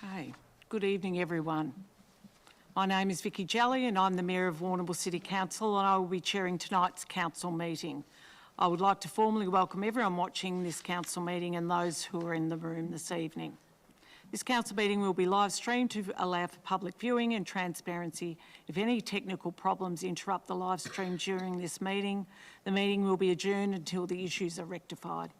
Okay, good evening everyone. My name is Vicky Jalley and I'm the Mayor of Warrnambool City Council and I will be chairing tonight's council meeting. I would like to formally welcome everyone watching this council meeting and those who are in the room this evening. This council meeting will be live streamed to allow for public viewing and transparency. If any technical problems interrupt the live stream during this meeting, the meeting will be adjourned until the issues are rectified.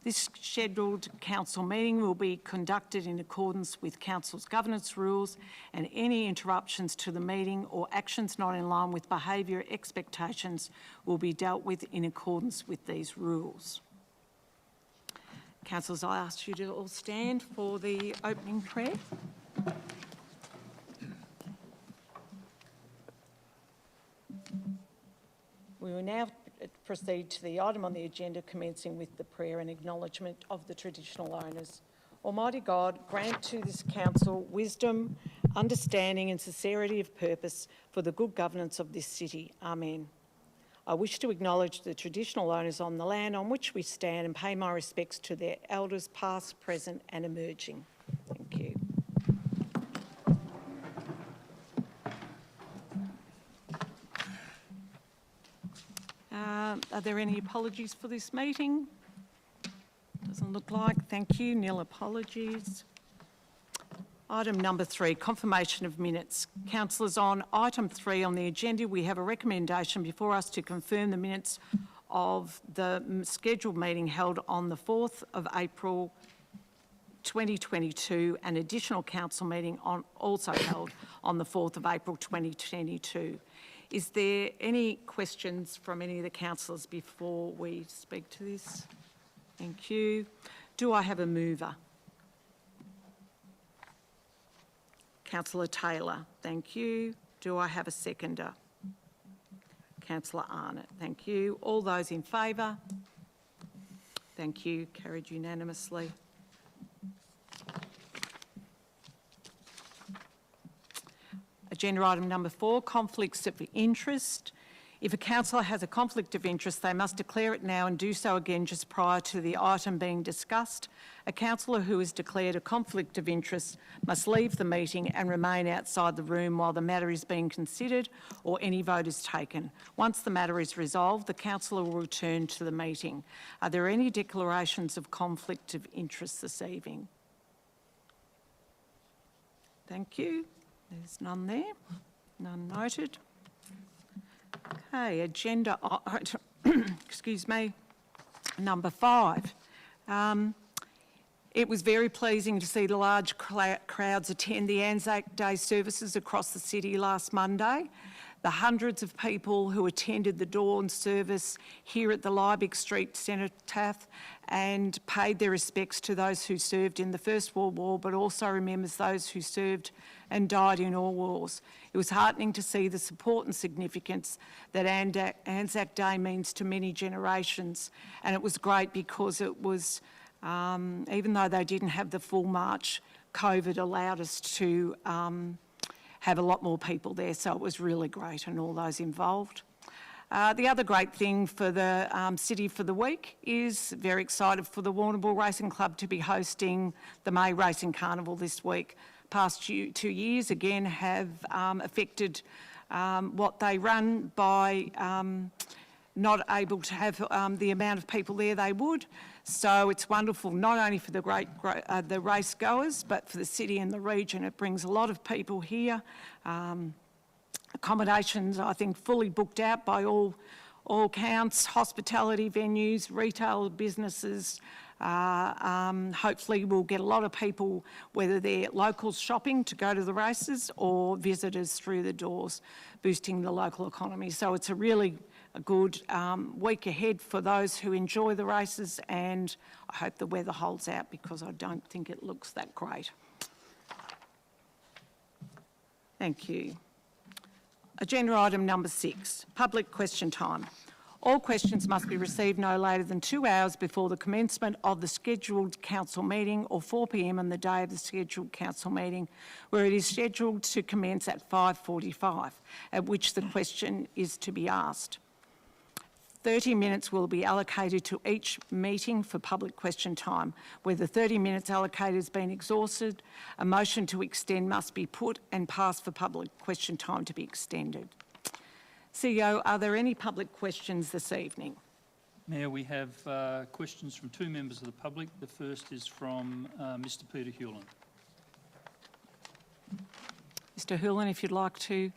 This scheduled council meeting will be conducted in accordance with council's governance rules, and any interruptions to the meeting or actions not in line with behaviour expectations will be dealt with in accordance with these rules. Councillors, I ask you to all stand for the opening prayer. We will now proceed to the item on the agenda, commencing with the prayer and acknowledgement of the traditional owners. Almighty God, grant to this council wisdom, understanding and sincerity of purpose for the good governance of this city. Amen. I wish to acknowledge the traditional owners on the land on which we stand and pay my respects to their elders past, present and emerging. Thank you. Are there any apologies for this meeting? Doesn't look like. Thank you. Nil apologies. Item number 3, confirmation of minutes. Councillors, on item 3 on the agenda, we have a recommendation before us to confirm the minutes of the scheduled meeting held on the 4th of April 2022, an additional council meeting also held on the 4th of April 2022. Is there any questions from any of the councillors before we speak to this? Thank you. Do I have a mover? Councillor Taylor, thank you. Do I have a seconder? Councillor Arnott, thank you. All those in favour? Thank you. Carried unanimously. Agenda item number 4, conflicts of interest. If a councillor has a conflict of interest, they must declare it now and do so again just prior to the item being discussed. A councillor who has declared a conflict of interest must leave the meeting and remain outside the room while the matter is being considered or any vote is taken. Once the matter is resolved, the councillor will return to the meeting. Are there any declarations of conflict of interest this evening? Thank you. There's none there. None noted. Okay, agenda excuse me, number 5. It was very pleasing to see the large crowds attend the Anzac Day services across the city last Monday. The hundreds of people who attended the dawn service here at the Liebig Street Cenotaph and paid their respects to those who served in the First World War, but also remembers those who served and died in all wars. It was heartening to see the support and significance that Anzac Day means to many generations, and it was great because it was, even though they didn't have the full march, COVID allowed us to have a lot more people there, so it was really great, and all those involved. The other great thing for the city for the week is very excited for the Warrnambool Racing Club to be hosting the May Racing Carnival this week. Past 2 years again have affected what they run by not able to have the amount of people there they would. So it's wonderful not only for the race goers but for the city and the region. It brings a lot of people here. Accommodations, I think, fully booked out by all counts, hospitality venues, retail businesses. Hopefully we'll get a lot of people, whether they're locals shopping to go to the races or visitors through the doors, boosting the local economy. So it's a really good week ahead for those who enjoy the races, and I hope the weather holds out because I don't think it looks that great. Thank you. Agenda item number 6, public question time. All questions must be received no later than 2 hours before the commencement of the scheduled council meeting or 4 p.m. on the day of the scheduled council meeting, where it is scheduled to commence at 5:45, at which the question is to be asked. 30 minutes will be allocated to each meeting for public question time. Where the 30 minutes allocated has been exhausted, a motion to extend must be put and passed for public question time to be extended. CEO, are there any public questions this evening? Mayor, we have questions from two members of the public. The first is from Mr Peter Hewlin. Mr Hewlin, if you'd like to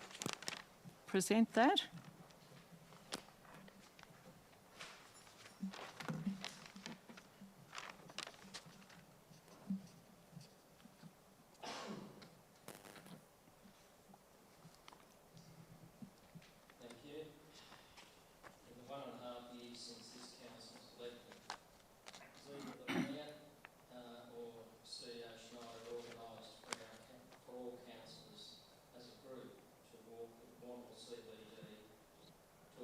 present that.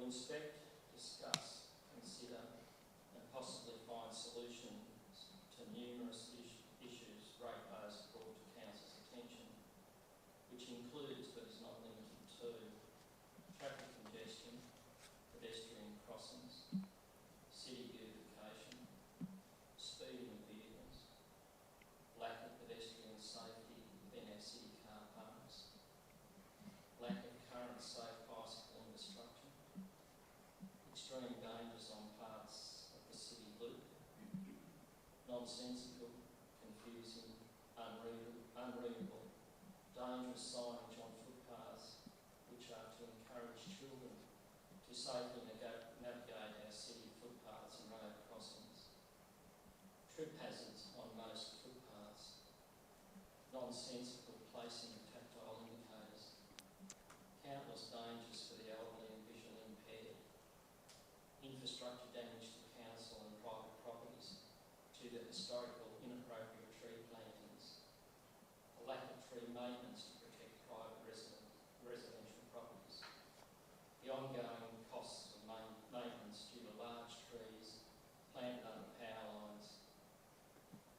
Inspect, discuss, consider and possibly find solutions to numerous issues ratepayers brought to Council's attention, which includes but is not limited to traffic congestion, pedestrian crossings, city beautification, speeding of vehicles, lack of pedestrian safety within our city car parks, lack of current safe bicycle infrastructure, extreme dangers on parts of the city loop, nonsensical, confusing, unreadable, dangerous signage on footpaths which are to encourage children to safely navigate our city footpaths and road crossings, trip hazards on most footpaths, nonsensical placing of tactile indicators, countless dangers for the elderly and visually impaired, infrastructure damage to council and private properties due to historical inappropriate tree plantings, a lack of tree maintenance to protect private residential properties, the ongoing costs of maintenance due to large trees planted under power lines,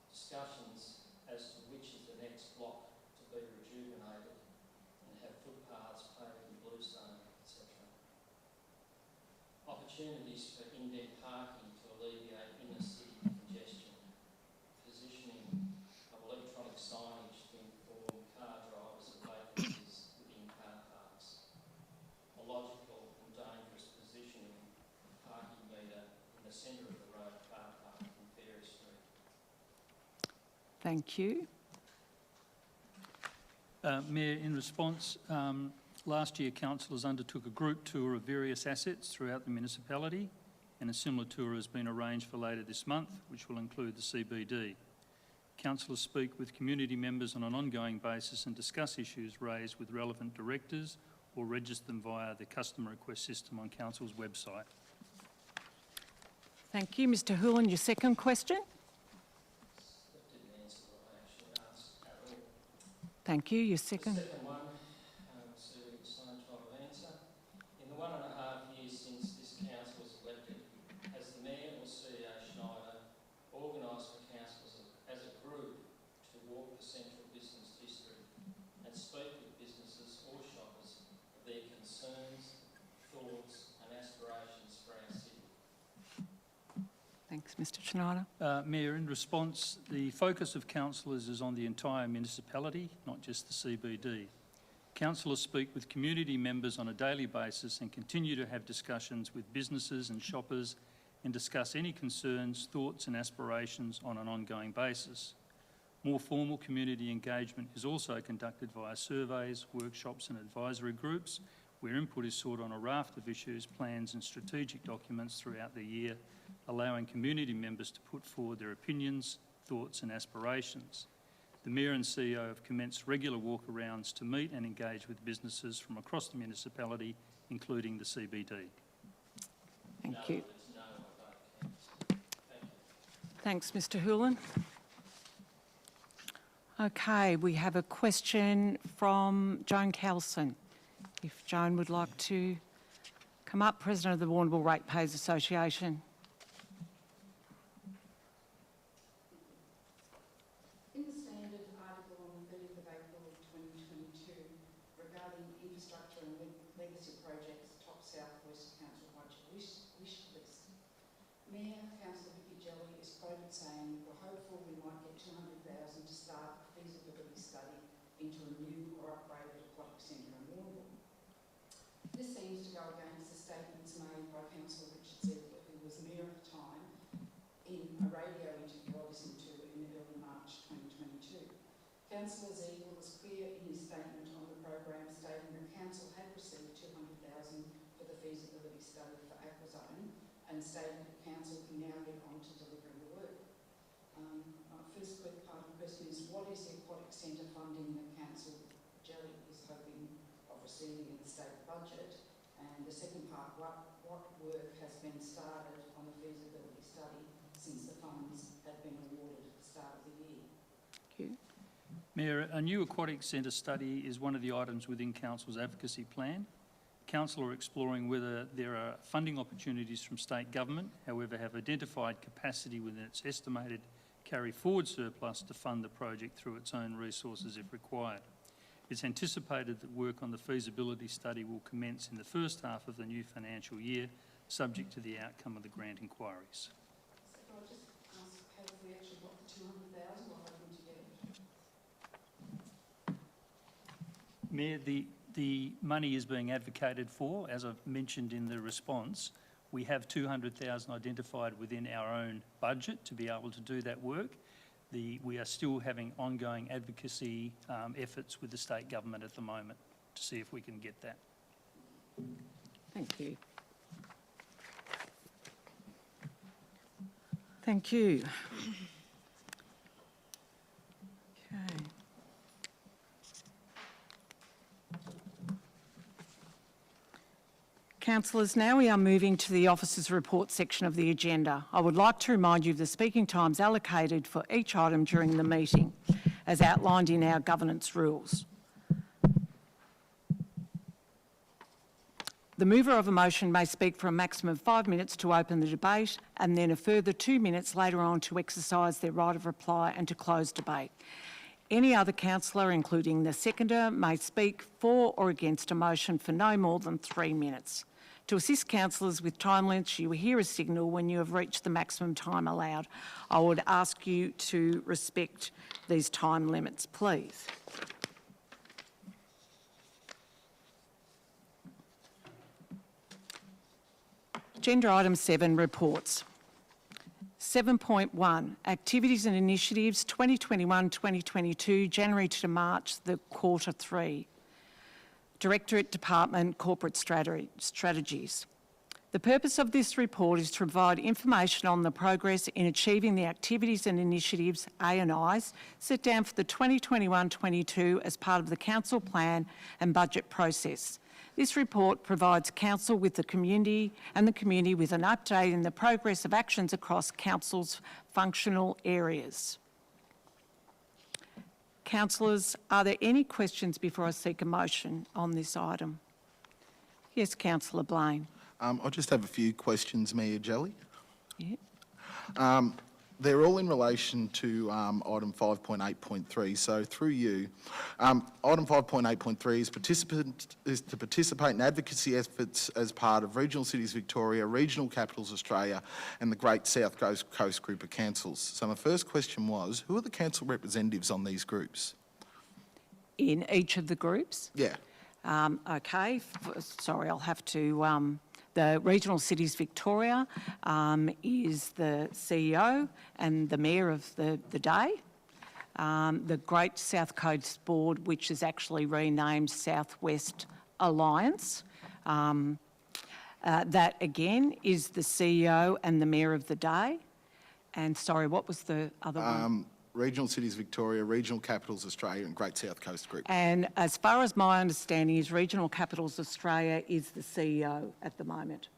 discussions as to which is the next block to be rejuvenated and have footpaths paved in bluestone, etc. Opportunities for in-depth parking to alleviate inner city congestion, positioning of electronic signage to inform car drivers of vacancies within car parks, a logical and dangerous positioning of parking meter in the centre of the road car park in Ferry Street. Thank you. Mayor, in response, last year councillors undertook a group tour of various assets throughout the municipality, and a similar tour has been arranged for later this month, which will include the CBD. Councillors speak with community members on an ongoing basis and discuss issues raised with relevant directors or register them via the customer request system on council's website. Thank you. Mr Hewlin, your second question. Thank you. Your second. The second one, receiving the same type of answer. In the 1.5 years since this council was elected, has the Mayor or CEO Schneider organised for councillors as a group to walk the central business district and speak with businesses or shoppers of their concerns, thoughts and aspirations for our city? Thanks, Mr Schneider. Mayor, in response, the focus of councillors is on the entire municipality, not just the CBD. Councillors speak with community members on a daily basis and continue to have discussions with businesses and shoppers and discuss any concerns, thoughts and aspirations on an ongoing basis. More formal community engagement is also conducted via surveys, workshops and advisory groups, where input is sought on a raft of issues, plans and strategic documents throughout the year, allowing community members to put forward their opinions, thoughts and aspirations. The Mayor and CEO have commenced regular walkarounds to meet and engage with businesses from across the municipality, including the CBD. Thank you. Thanks, Mr Hewlin. Okay, we have a question from Joan Kelson. If Joan would like to come up, President of the Warrnambool Ratepayers Association. In the Standard article on the 30th of April 2022 regarding infrastructure and legacy projects, Top South West Council wish to This seems to go against the statements made by Councillor Richard Elliott, who was Mayor at the time, in a radio interview I listened to in early March 2022. Councillor Ziegler was clear in his statement on the program, stating that Council had received $200,000 for the feasibility study for Liaison, and stating that Council can now get on to delivering the work. My first quick part of the question is, what is the aquatic centre funding that Council Jelly is hoping of receiving in the state budget? And the second part, what work has been started on the feasibility study since the funds had been awarded at the start of the year? Thank you. Mayor, a new aquatic centre study is one of the items within Council's advocacy plan. Council are exploring whether there are funding opportunities from state government, however have identified capacity within its estimated carry forward surplus to fund the project through its own resources if required. It's anticipated that work on the feasibility study will commence in the first half of the new financial year, subject to the outcome of the grant inquiries. So can I just ask, have we actually got the 200,000 or hoping to get it? Mayor, the money is being advocated for. As I've mentioned in the response, we have 200,000 identified within our own budget to be able to do that work. We are still having ongoing advocacy efforts with the state government at the moment to see if we can get that. Thank you. Thank you. Okay. Councillors, now we are moving to the officers' report section of the agenda. I would like to remind you of the speaking times allocated for each item during the meeting, as outlined in our governance rules. The mover of a motion may speak for a maximum of 5 minutes to open the debate, and then a further 2 minutes later on to exercise their right of reply and to close debate. Any other councillor, including the seconder, may speak for or against a motion for no more than 3 minutes. To assist councillors with time limits, you will hear a signal when you have reached the maximum time allowed. I would ask you to respect these time limits, please. Agenda item 7, reports. 7.1, activities and initiatives 2021-2022, January to March, the quarter 3. Directorate Department Corporate Strategies. The purpose of this report is to provide information on the progress in achieving the activities and initiatives, A&Is, set down for the 2021-22 as part of the Council plan and budget process. This report provides Council with the community with an update in the progress of actions across Council's functional areas. Councillors, are there any questions before I seek a motion on this item? Yes, Councillor Blaine. I just have a few questions, Mayor Jelly. Yeah. They're all in relation to item 5.8.3. So through you, item 5.8.3 is to participate in advocacy efforts as part of Regional Cities Victoria, Regional Capitals Australia and the Great South Coast Group of Councils. So my first question was, who are the council representatives on these groups? In each of the groups? Yeah. Okay, sorry, I'll have to... The Regional Cities Victoria is the CEO and the Mayor of the day. The Great South Coast Board, which is actually renamed Southwest Alliance, that again is the CEO and the Mayor of the day. And sorry, what was the other one? Regional Cities Victoria, Regional Capitals Australia and Great South Coast Group. And as far as my understanding is, Regional Capitals Australia is the CEO at the moment.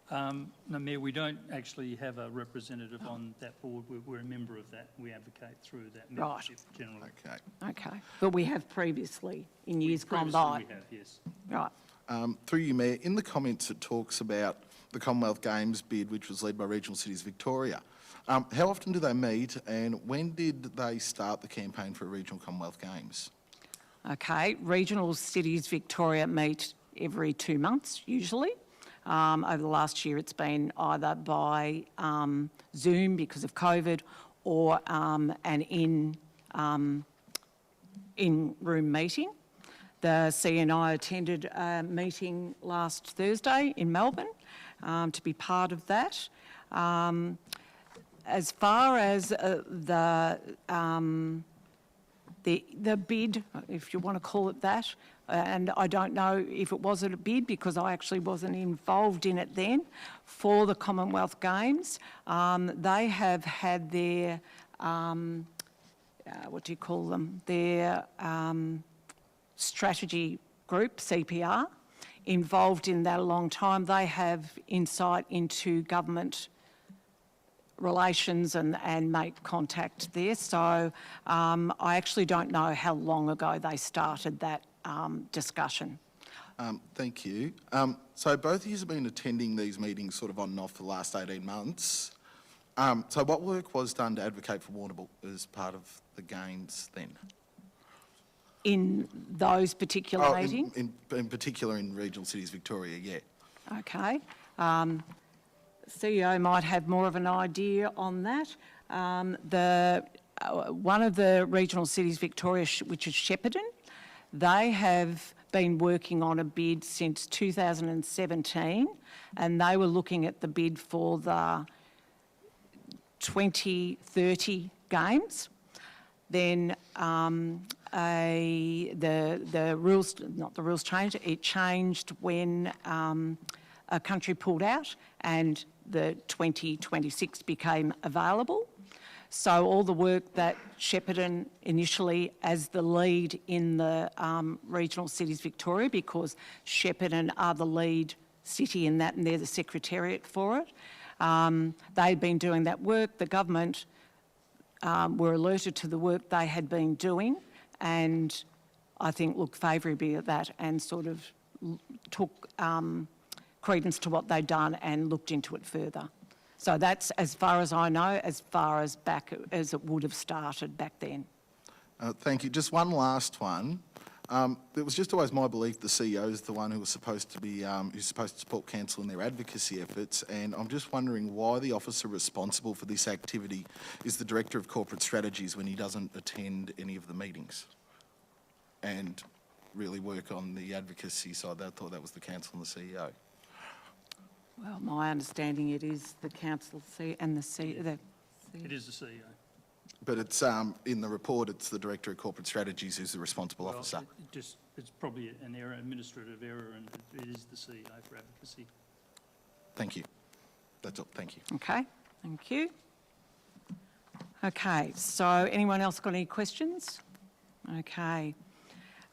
No, Mayor, we don't actually have a representative on that board. We're a member of that. We advocate through that membership generally. Okay. Okay, but we have previously, in years gone by. We have, yes. Right. Through you, Mayor, in the comments it talks about the Commonwealth Games bid, which was led by Regional Cities Victoria. How often do they meet and when did they start the campaign for Regional Commonwealth Games? Okay, Regional Cities Victoria meet every 2 months, usually. Over the last year it's been either by Zoom because of COVID or an in-room meeting. The CNI attended a meeting last Thursday in Melbourne to be part of that. As far as the bid, if you want to call it that, and I don't know if it was a bid because I actually wasn't involved in it then, for the Commonwealth Games. They have had their, what do you call them, their strategy group, CPR, involved in that a long time. They have insight into government relations and make contact there. So I actually don't know how long ago they started that discussion. Thank you. So both of you have been attending these meetings sort of on and off for the last 18 months. So what work was done to advocate for Warrnambool as part of the Games then? In those particular meetings? In particular in regional cities, Victoria, yeah. Okay. CEO might have more of an idea on that. One of the regional cities, Victoria, which is Shepparton, they have been working on a bid since 2017, and they were looking at the bid for the 2030 Games. Then the rules, not the rules changed, it changed when a country pulled out and the 2026 became available. So all the work that Shepparton initially as the lead in the regional cities Victoria, because Shepparton are the lead city in that and they're the secretariat for it. They'd been doing that work. The government were alerted to the work they had been doing and I think looked favourably at that and sort of took credence to what they'd done and looked into it further. So that's, as far as I know, as far as back as it would have started back then. Thank you. Just one last one. It was just always my belief the CEO is the one who was supposed to be, who's supposed to support council in their advocacy efforts, and I'm just wondering why the officer responsible for this activity is the Director of Corporate Strategies when he doesn't attend any of the meetings and really work on the advocacy side. I thought that was the council and the CEO. Well, my understanding it is the council and the CEO. It is the CEO. But it's in the report, it's the Director of Corporate Strategies who's the responsible officer. It's probably an error, administrative error, and it is the CEO for advocacy. Thank you. That's all. Thank you. Okay, thank you. Okay, so anyone else got any questions? Okay.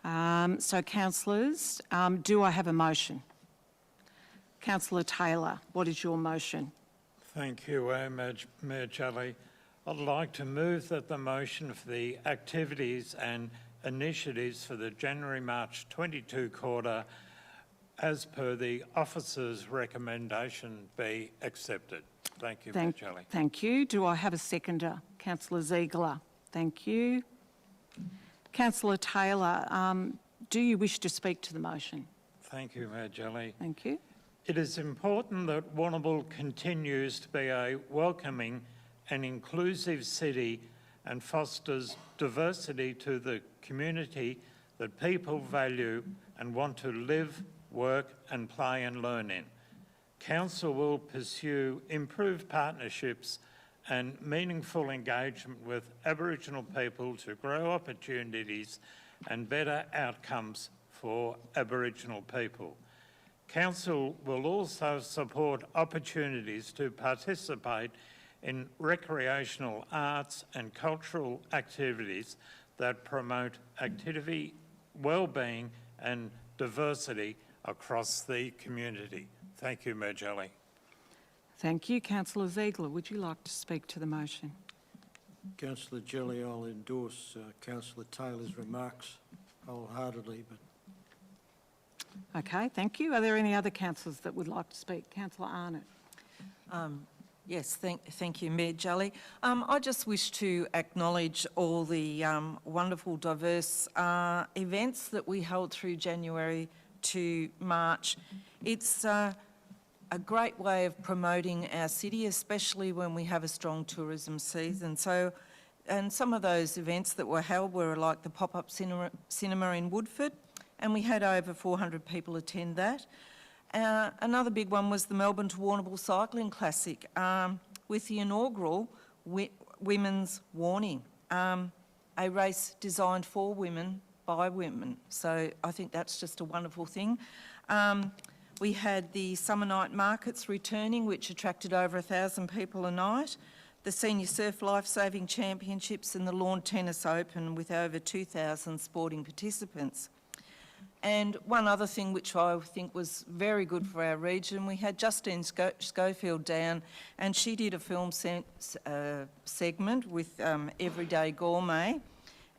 So councillors, do I have a motion? Councillor Taylor, what is your motion? Thank you, Mayor Chudley. I'd like to move that the motion for the activities and initiatives for the January-March 22 quarter, as per the officer's recommendation, be accepted. Thank you, Mayor Chudley. Thank you. Do I have a seconder? Councillor Ziegler. Thank you. Councillor Taylor, do you wish to speak to the motion? Thank you, Mayor Chudley. Thank you. It is important that Warrnambool continues to be a welcoming and inclusive city and fosters diversity to the community that people value and want to live, work and play and learn in. Council will pursue improved partnerships and meaningful engagement with Aboriginal people to grow opportunities and better outcomes for Aboriginal people. Council will also support opportunities to participate in recreational arts and cultural activities that promote activity, well-being and diversity across the community. Thank you, Mayor Chudley. Thank you. Councillor Ziegler, would you like to speak to the motion? Councillor Jelly, I'll endorse Councillor Taylor's remarks wholeheartedly. Okay, thank you. Are there any other councillors that would like to speak? Councillor Arnott. Yes, thank you, Mayor Chudley. I just wish to acknowledge all the wonderful, diverse events that we held through January to March. It's a great way of promoting our city, especially when we have a strong tourism season. So, and some of those events that were held were like the pop-up cinema in Woodford, and we had over 400 people attend that. Another big one was the Melbourne to Warrnambool Cycling Classic, with the inaugural Women's Warning, a race designed for women by women. So I think that's just a wonderful thing. We had the summer night markets returning, which attracted over 1,000 people a night. The Senior Surf Lifesaving Championships and the Lawn Tennis Open with over 2,000 sporting participants. And one other thing which I think was very good for our region, we had Justine Schofield down, and she did a film segment with Everyday Gourmet,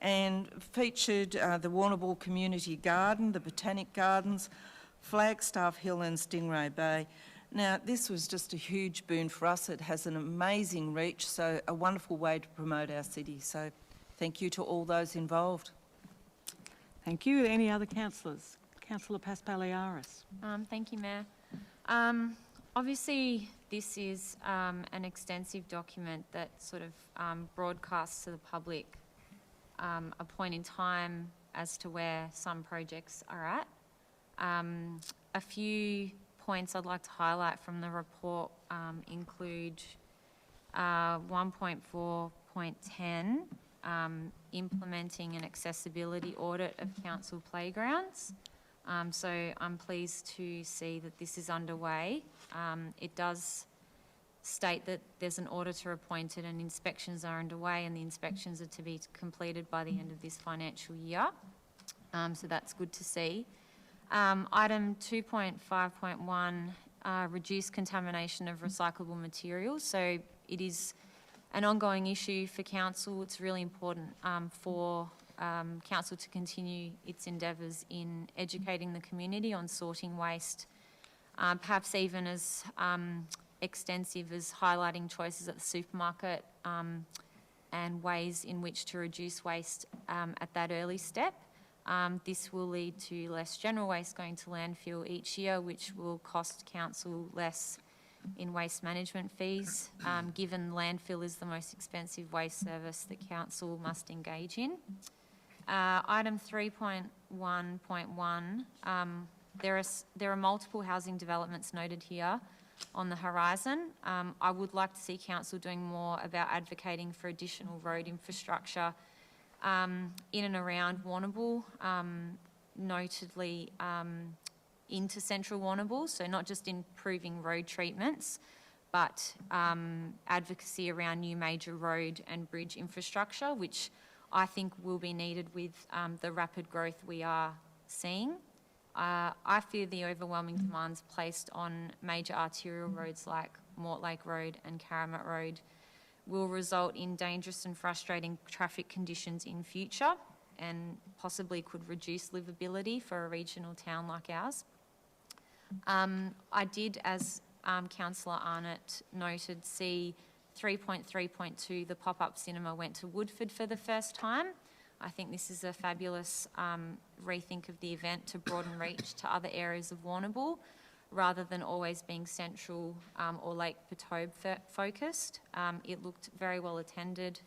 and featured the Warrnambool Community Garden, the Botanic Gardens, Flagstaff Hill and Stingray Bay. Now, this was just a huge boon for us. It has an amazing reach, so a wonderful way to promote our city. So thank you to all those involved. Thank you. Any other councillors? Councillor Paspaliaris. Thank you, Mayor. Obviously, this is an extensive document that sort of broadcasts to the public a point in time as to where some projects are at. A few points I'd like to highlight from the report include 1.4.10, implementing an accessibility audit of council playgrounds. So I'm pleased to see that this is underway. It does state that there's an auditor appointed and inspections are underway, and the inspections are to be completed by the end of this financial year. So that's good to see. Item 2.5.1, reduce contamination of recyclable materials. So it is an ongoing issue for council. It's really important for council to continue its endeavours in educating the community on sorting waste, perhaps even as extensive as highlighting choices at the supermarket and ways in which to reduce waste at that early step. This will lead to less general waste going to landfill each year, which will cost council less in waste management fees, given landfill is the most expensive waste service that council must engage in. Item 3.1.1, there are multiple housing developments noted here on the horizon. I would like to see council doing more about advocating for additional road infrastructure in and around Warrnambool, notedly into central Warrnambool, so not just improving road treatments, but advocacy around new major road and bridge infrastructure, which I think will be needed with the rapid growth we are seeing. I fear the overwhelming demands placed on major arterial roads like Mortlake Road and Karamat Road will result in dangerous and frustrating traffic conditions in future and possibly could reduce livability for a regional town like ours. I did, as Councillor Arnott noted, see 3.3.2, the pop-up cinema went to Woodford for the first time. I think this is a fabulous rethink of the event to broaden reach to other areas of Warrnambool, rather than always being central or Lake Patobe focused. It looked very well attended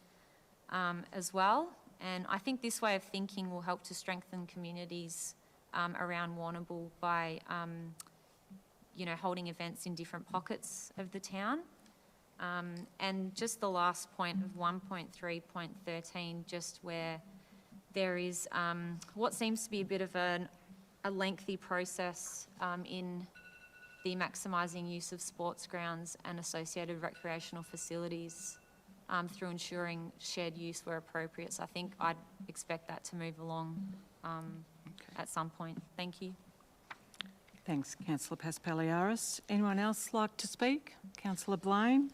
as well, and I think this way of thinking will help to strengthen communities around Warrnambool by holding events in different pockets of the town. And just the last point of 1.3.13, just where there is what seems to be a bit of a lengthy process in the maximising use of sports grounds and associated recreational facilities through ensuring shared use where appropriate. So I think I'd expect that to move along at some point. Thank you. Thanks, Councillor Paspaliaris. Anyone else like to speak? Councillor Blaine.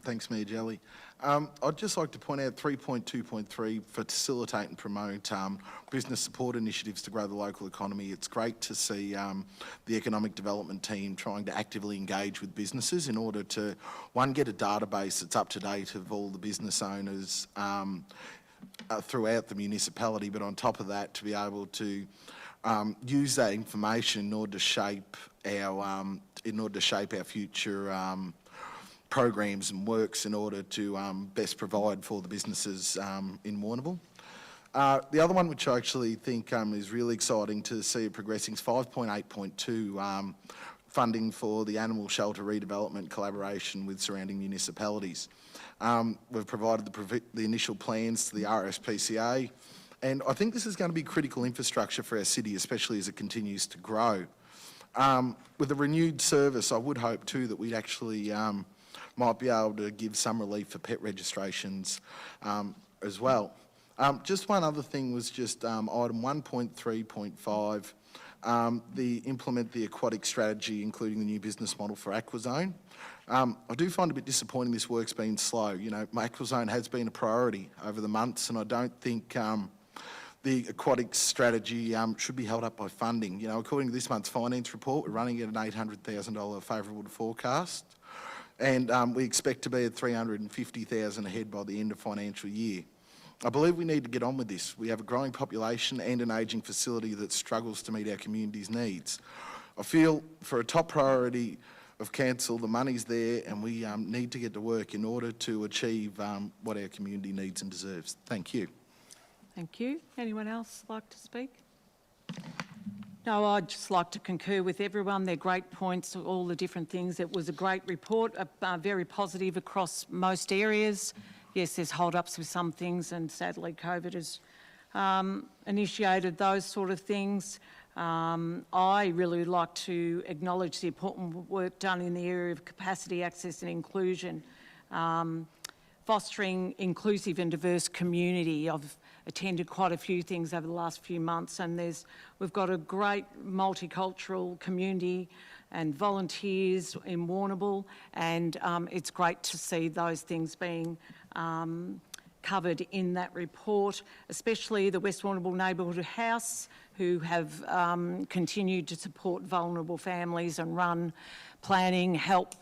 Thanks, Mayor Jelly. I'd just like to point out 3.2.3 for facilitate and promote business support initiatives to grow the local economy. It's great to see the economic development team trying to actively engage with businesses in order to, one, get a database that's up to date of all the business owners throughout the municipality, but on top of that, to be able to use that information in order to shape our future programs and works in order to best provide for the businesses in Warrnambool. The other one, which I actually think is really exciting to see it progressing, is 5.8.2 funding for the animal shelter redevelopment collaboration with surrounding municipalities. We've provided the initial plans to the RSPCA, and I think this is going to be critical infrastructure for our city, especially as it continues to grow. With a renewed service, I would hope too that we'd actually might be able to give some relief for pet registrations as well. Just one other thing was just item 1.3.5, implement the aquatic strategy, including the new business model for Aquazone. I do find it a bit disappointing this work's been slow. You know, Aquazone has been a priority over the months, and I don't think the aquatic strategy should be held up by funding. You know, according to this month's finance report, we're running at an $800,000 favourable to forecast, and we expect to be at $350,000 ahead by the end of financial year. I believe we need to get on with this. We have a growing population and an ageing facility that struggles to meet our community's needs. I feel for a top priority of council, the money's there, and we need to get to work in order to achieve what our community needs and deserves. Thank you. Thank you. Anyone else like to speak? No, I'd just like to concur with everyone. They're great points, all the different things. It was a great report, very positive across most areas. Yes, there's hold-ups with some things, and sadly COVID has initiated those sort of things. I really like to acknowledge the important work done in the area of capacity, access and inclusion, fostering inclusive and diverse community. I've attended quite a few things over the last few months, and we've got a great multicultural community and volunteers in Warrnambool, and it's great to see those things being covered in that report, especially the West Warrnambool Neighbourhood House, who have continued to support vulnerable families and run planning, help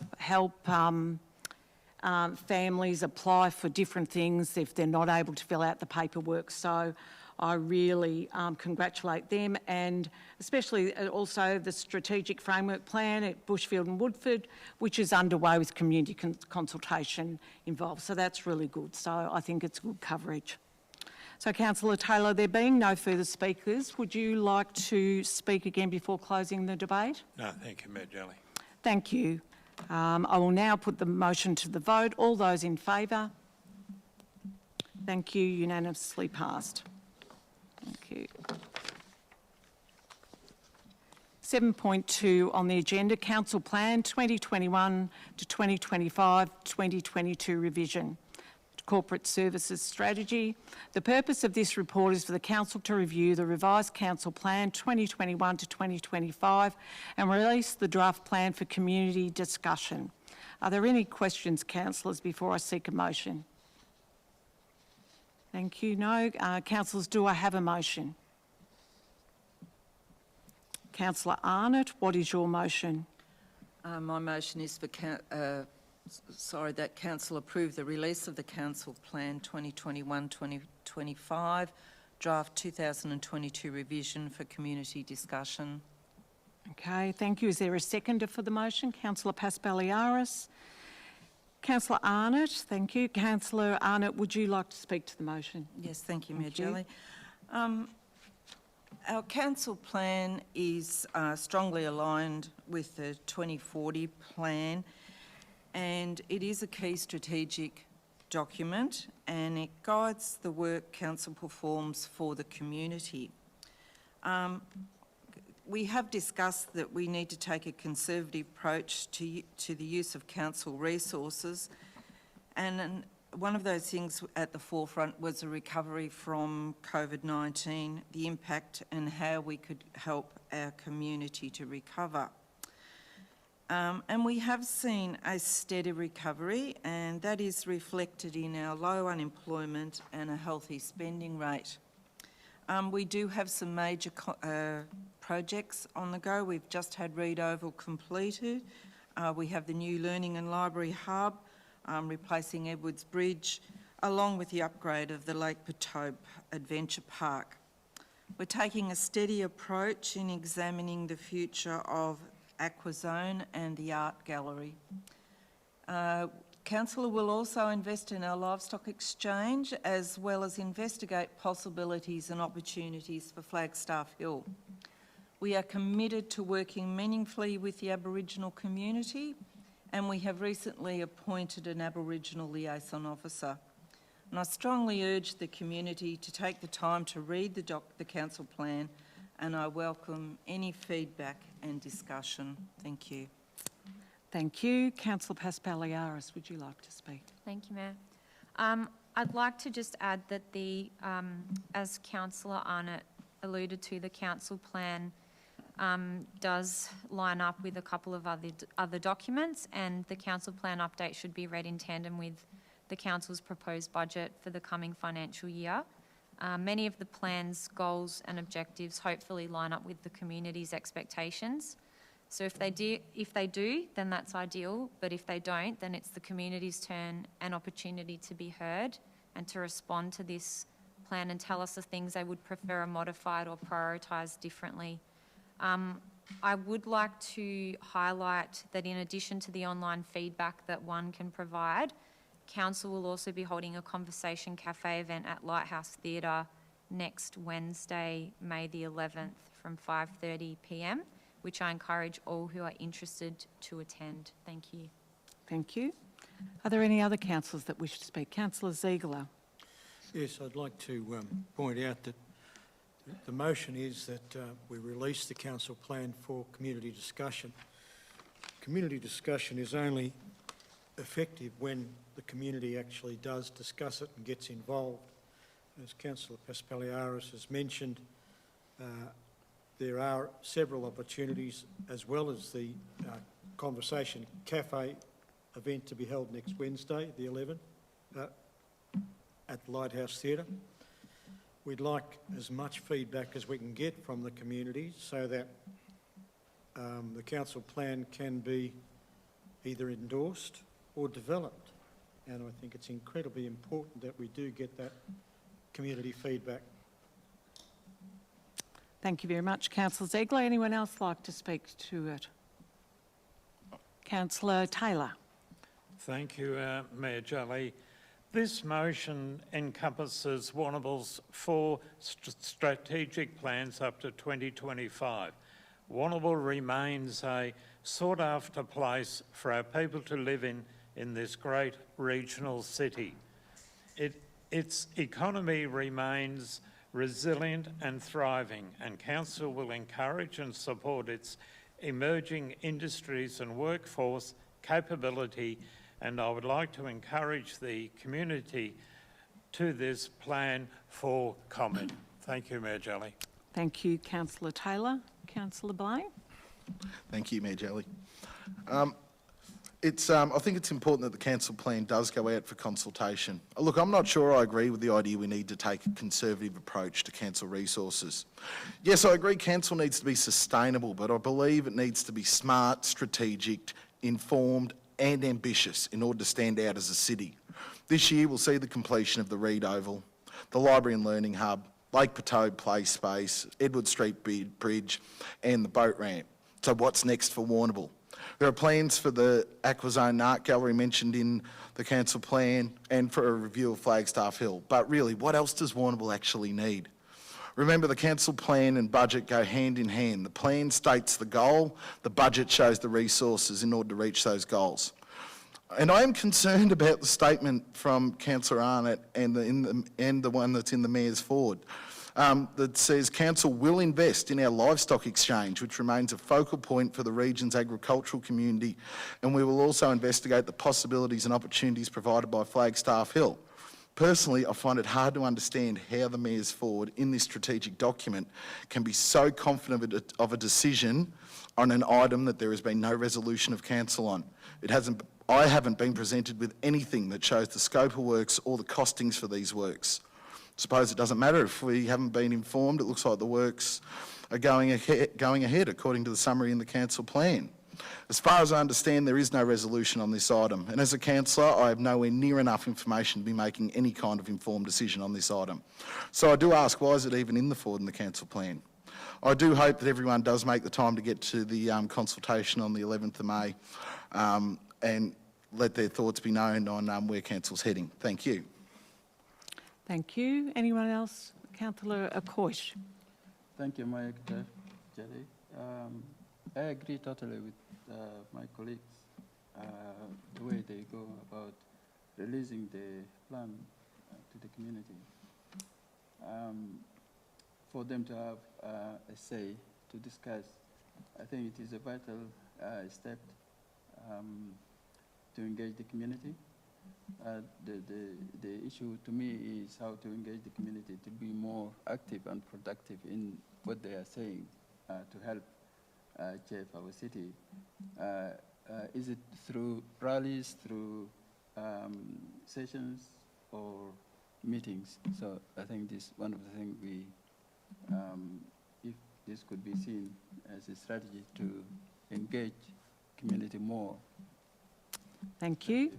families apply for different things if they're not able to fill out the paperwork. So I really congratulate them, and especially also the strategic framework plan at Bushfield and Woodford, which is underway with community consultation involved. So that's really good. So I think it's good coverage. So Councillor Taylor, there being no further speakers, would you like to speak again before closing the debate? No, thank you, Mayor Jelly. Thank you. I will now put the motion to the vote. All those in favour? Thank you. Unanimously passed. Thank you. 7.2 on the agenda, Council Plan 2021 to 2025, 2022 revision. Corporate Services Strategy. The purpose of this report is for the Council to review the revised Council Plan 2021 to 2025 and release the draft plan for community discussion. Are there any questions, councillors, before I seek a motion? Thank you. No. Councillors, do I have a motion? Councillor Arnott, what is your motion? My motion is for that Council approve the release of the Council Plan 2021-2025, draft 2022 revision for community discussion. Okay, thank you. Is there a seconder for the motion? Councillor Paspaliaris. Councillor Arnott, thank you. Councillor Arnott, would you like to speak to the motion? Yes, thank you, Mayor Jelly. Our Council Plan is strongly aligned with the 2040 plan, and it is a key strategic document, and it guides the work Council performs for the community. We have discussed that we need to take a conservative approach to the use of council resources, and one of those things at the forefront was the recovery from COVID-19, the impact and how we could help our community to recover. And we have seen a steady recovery, and that is reflected in our low unemployment and a healthy spending rate. We do have some major projects on the go. We've just had Reed Oval completed. We have the new Learning and Library Hub, replacing Edwards Bridge, along with the upgrade of the Lake Patobe Adventure Park. We're taking a steady approach in examining the future of Aquazone and the Art Gallery. Council will also invest in our livestock exchange as well as investigate possibilities and opportunities for Flagstaff Hill. We are committed to working meaningfully with the Aboriginal community, and we have recently appointed an Aboriginal Liaison Officer. And I strongly urge the community to take the time to read the Council plan, and I welcome any feedback and discussion. Thank you. Thank you. Councillor Paspaliaris, would you like to speak? Thank you, Mayor. I'd like to just add that as Councillor Arnott alluded to, the council plan does line up with a couple of other documents, and the council plan update should be read in tandem with the council's proposed budget for the coming financial year. Many of the plan's goals and objectives hopefully line up with the community's expectations. So if they do, then that's ideal, but if they don't, then it's the community's turn and opportunity to be heard and to respond to this plan and tell us the things they would prefer modified or prioritised differently. I would like to highlight that in addition to the online feedback that one can provide, Council will also be holding a conversation cafe event at Lighthouse Theatre next Wednesday, May the 11th from 5:30 p.m, which I encourage all who are interested to attend. Thank you. Thank you. Are there any other councillors that wish to speak? Councillor Ziegler. Yes, I'd like to point out that the motion is that we release the council plan for community discussion. Community discussion is only effective when the community actually does discuss it and gets involved. As Councillor Paspaliaris has mentioned, there are several opportunities, as well as the conversation cafe event to be held next Wednesday, the 11th, at the Lighthouse Theatre. We'd like as much feedback as we can get from the community so that the council plan can be either endorsed or developed. And I think it's incredibly important that we do get that community feedback. Thank you very much, Councillor Ziegler. Anyone else like to speak to it? Councillor Taylor. Thank you, Mayor Jolly. This motion encompasses Warrnambool's 4 strategic plans up to 2025. Warrnambool remains a sought-after place for our people to live in this great regional city. Its economy remains resilient and thriving, and Council will encourage and support its emerging industries and workforce capability, and I would like to encourage the community to this plan for comment. Thank you, Mayor Jolly. Thank you, Councillor Taylor. Councillor Blaine. Thank you, Mayor Jolly. I think it's important that the council plan does go out for consultation. Look, I'm not sure I agree with the idea we need to take a conservative approach to council resources. Yes, I agree council needs to be sustainable, but I believe it needs to be smart, strategic, informed and ambitious in order to stand out as a city. This year we'll see the completion of the Reed Oval, the Library and Learning Hub, Lake Patobe Play Space, Edward Street Bridge and the boat ramp. So what's next for Warrnambool? There are plans for the Aquazone Art Gallery mentioned in the council plan and for a review of Flagstaff Hill. But really, what else does Warrnambool actually need? Remember, the council plan and budget go hand in hand. The plan states the goal, the budget shows the resources in order to reach those goals. And I am concerned about the statement from Councillor Arnott and the one that's in the Mayor's Forward. That says council will invest in our livestock exchange, which remains a focal point for the region's agricultural community, and we will also investigate the possibilities and opportunities provided by Flagstaff Hill. Personally, I find it hard to understand how the Mayor's Forward in this strategic document can be so confident of a decision on an item that there has been no resolution of council on. I haven't been presented with anything that shows the scope of works or the costings for these works. Suppose it doesn't matter if we haven't been informed. It looks like the works are going ahead according to the summary in the council plan. As far as I understand, there is no resolution on this item, and as a councillor, I have nowhere near enough information to be making any kind of informed decision on this item. So I do ask, why is it even in the forward in the council plan? I do hope that everyone does make the time to get to the consultation on the 11th of May, and let their thoughts be known on where council's heading. Thank you. Thank you. Anyone else? Councillor Acoysh. Thank you, Mike, Jerry. I agree totally with my colleagues, the way they go about releasing the plan to the community. For them to have a say to discuss, I think it is a vital step to engage the community. The issue to me is how to engage the community to be more active and productive in what they are saying to help shape our city. Is it through rallies, through sessions, or meetings? So I think this one of the things we, if this could be seen as a strategy to engage community more. Thank you.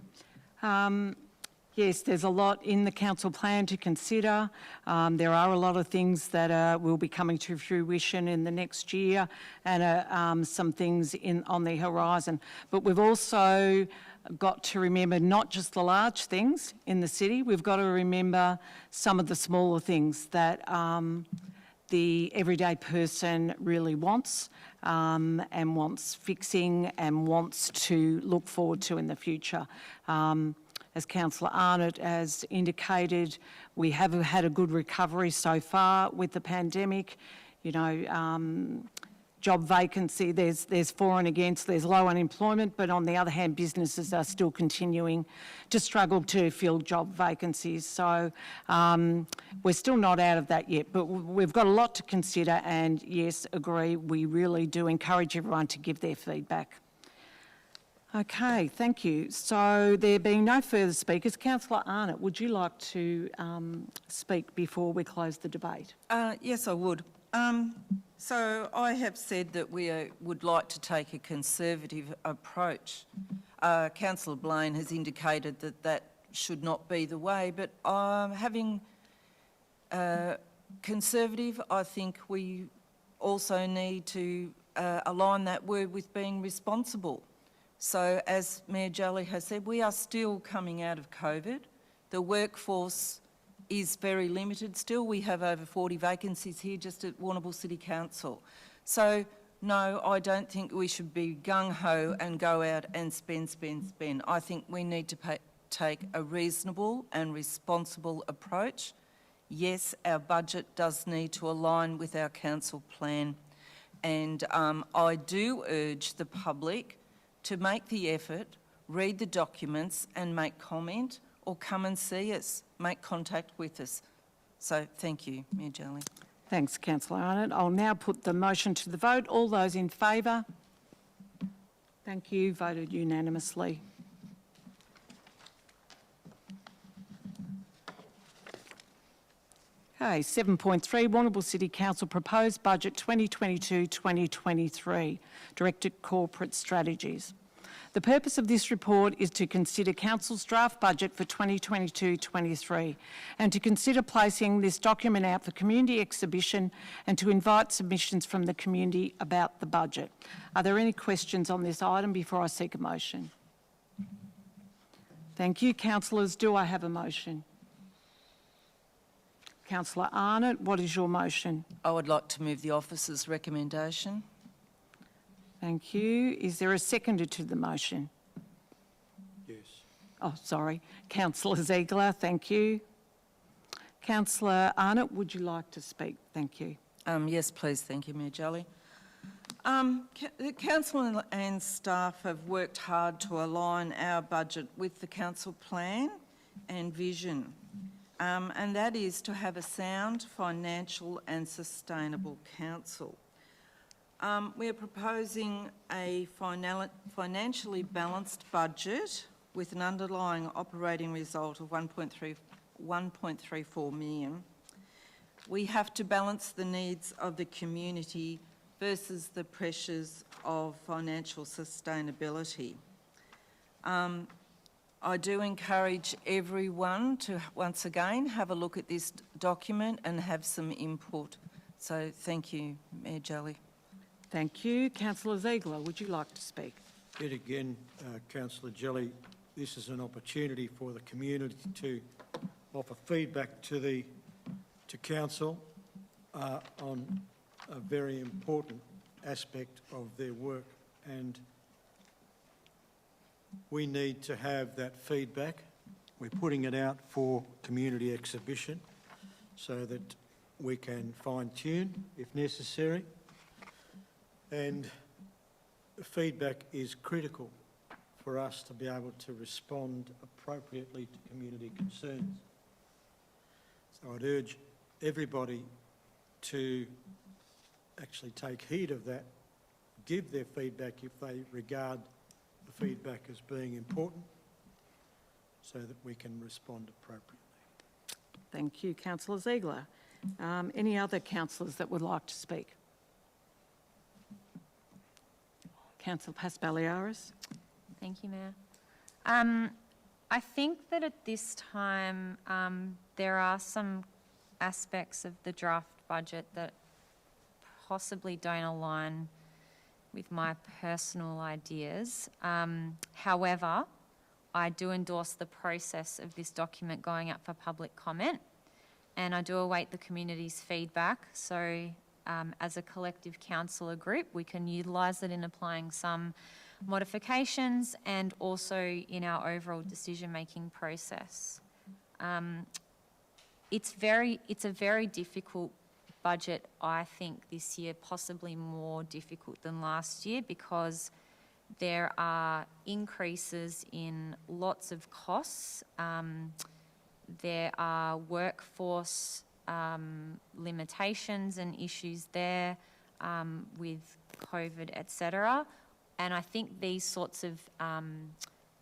Yes, there's a lot in the council plan to consider. There are a lot of things that will be coming to fruition in the next year, and some things on the horizon. But we've also got to remember not just the large things in the city, we've got to remember some of the smaller things that the everyday person really wants and wants fixing and wants to look forward to in the future. As Councillor Arnott has indicated, we have had a good recovery so far with the pandemic. You know, job vacancy, there's for and against, there's low unemployment, but on the other hand, businesses are still continuing to struggle to fill job vacancies. So we're still not out of that yet, but we've got a lot to consider, and yes, agree, we really do encourage everyone to give their feedback. Okay, thank you. So there being no further speakers, Councillor Arnott, would you like to speak before we close the debate? Yes, I would. So I have said that we would like to take a conservative approach. Councillor Blaine has indicated that that should not be the way, but having conservative, I think we also need to align that word with being responsible. So as Mayor Jolly has said, we are still coming out of COVID. The workforce is very limited still. We have over 40 vacancies here just at Warrnambool City Council. So no, I don't think we should be gung-ho and go out and spend. I think we need to take a reasonable and responsible approach. Yes, our budget does need to align with our council plan, and I do urge the public to make the effort, read the documents and make comment, or come and see us, make contact with us. So thank you, Mayor Jolly. Thanks, Councillor Arnott. I'll now put the motion to the vote. All those in favour? Thank you. Voted unanimously. Okay, 7.3, Warrnambool City Council Proposed Budget 2022-2023, Directed Corporate Strategies. The purpose of this report is to consider Council's draft budget for 2022-23 and to consider placing this document out for community exhibition and to invite submissions from the community about the budget. Are there any questions on this item before I seek a motion? Thank you. Councillors, do I have a motion? Councillor Arnott, what is your motion? I would like to move the officer's recommendation. Thank you. Is there a seconder to the motion? Yes. Oh, sorry. Councillor Ziegler, thank you. Councillor Arnott, would you like to speak? Thank you. Yes, please. Thank you, Mayor Jolly. The council and staff have worked hard to align our budget with the council plan and vision, and that is to have a sound, financial and sustainable council. We are proposing a financially balanced budget with an underlying operating result of 1.34 million. We have to balance the needs of the community versus the pressures of financial sustainability. I do encourage everyone to, once again, have a look at this document and have some input. So thank you, Mayor Jolly. Thank you. Councillor Ziegler, would you like to speak? Yet again, Councillor Jelly, this is an opportunity for the community to offer feedback to council on a very important aspect of their work, and we need to have that feedback. We're putting it out for community exhibition so that we can fine-tune if necessary, and feedback is critical for us to be able to respond appropriately to community concerns. So I'd urge everybody to actually take heed of that, give their feedback if they regard the feedback as being important, so that we can respond appropriately. Thank you, Councillor Ziegler. Any other councillors that would like to speak? Councillor Paspaliaris. Thank you, Mayor. I think that at this time, there are some aspects of the draft budget that possibly don't align with my personal ideas. However, I do endorse the process of this document going up for public comment, and I do await the community's feedback. So as a collective councillor group, we can utilise it in applying some modifications and also in our overall decision-making process. It's a very difficult budget, I think, this year, possibly more difficult than last year, because there are increases in lots of costs. There are workforce limitations and issues there with COVID, etc. And I think these sorts of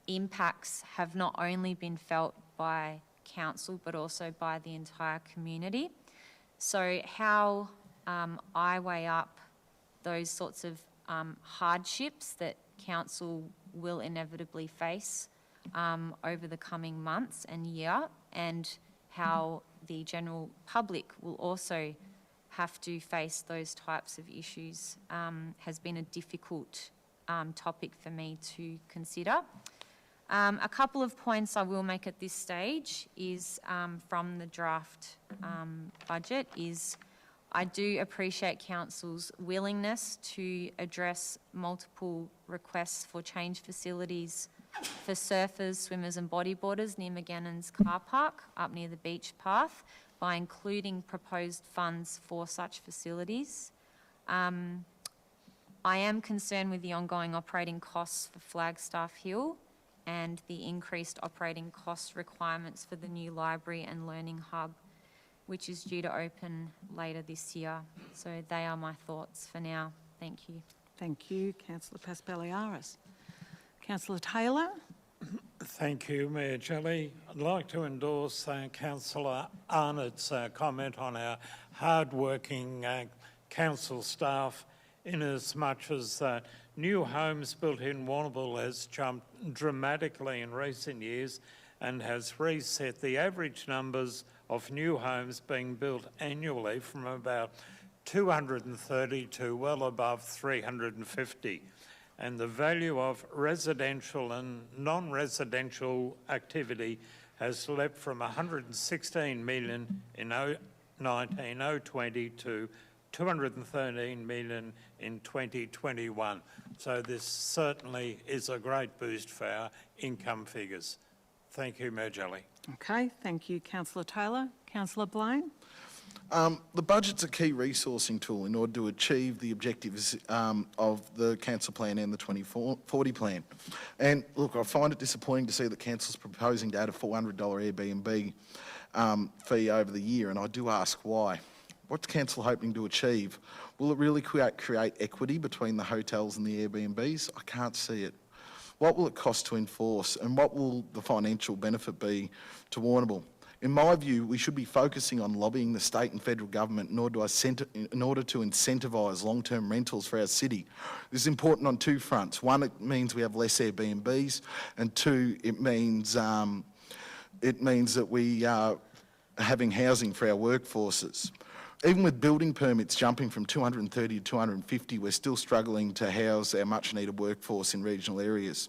impacts have not only been felt by council but also by the entire community. So how I weigh up those sorts of hardships that council will inevitably face over the coming months and year, and how the general public will also have to face those types of issues has been a difficult topic for me to consider. A couple of points I will make at this stage is from the draft budget is I do appreciate council's willingness to address multiple requests for change facilities for surfers, swimmers and bodyboarders near McGannon's car park up near the beach path by including proposed funds for such facilities. I am concerned with the ongoing operating costs for Flagstaff Hill and the increased operating cost requirements for the new library and learning hub, which is due to open later this year. So they are my thoughts for now. Thank you. Thank you, Councillor Paspaliaris. Councillor Taylor. Thank you, Mayor Jelly. I'd like to endorse Councillor Arnott's comment on our hard-working council staff, in as much as new homes built in Warrnambool has jumped dramatically in recent years and has reset the average numbers of new homes being built annually from about 230 to well above 350. And the value of residential and non-residential activity has leapt from 116 million in 2020 to 213 million in 2021. So this certainly is a great boost for our income figures. Thank you, Mayor Jelly. Okay, thank you, Councillor Taylor. Councillor Blaine. The budget's a key resourcing tool in order to achieve the objectives of the council plan and the 2040 plan. And look, I find it disappointing to see that council's proposing to add a $400 Airbnb fee over the year, and I do ask why. What's council hoping to achieve? Will it really create equity between the hotels and the Airbnbs? I can't see it. What will it cost to enforce, and what will the financial benefit be to Warrnambool? In my view, we should be focusing on lobbying the state and federal government in order to incentivise long-term rentals for our city. This is important on two fronts. One, it means we have less Airbnbs, and two, it means that we are having housing for our workforces. Even with building permits jumping from 230 to 250, we're still struggling to house our much-needed workforce in regional areas.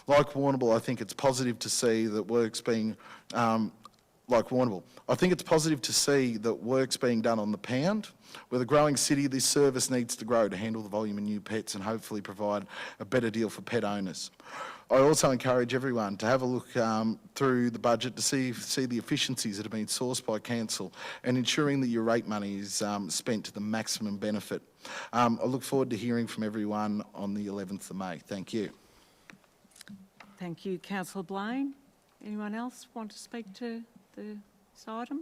Like Warrnambool, I think it's positive to see that work's being I think it's positive to see that work's being done on the pound. With a growing city, this service needs to grow to handle the volume of new pets and hopefully provide a better deal for pet owners. I also encourage everyone to have a look through the budget to see the efficiencies that have been sourced by council and ensuring that your rate money is spent to the maximum benefit. I look forward to hearing from everyone on the 11th of May. Thank you. Thank you, Councillor Blaine. Anyone else want to speak to this item?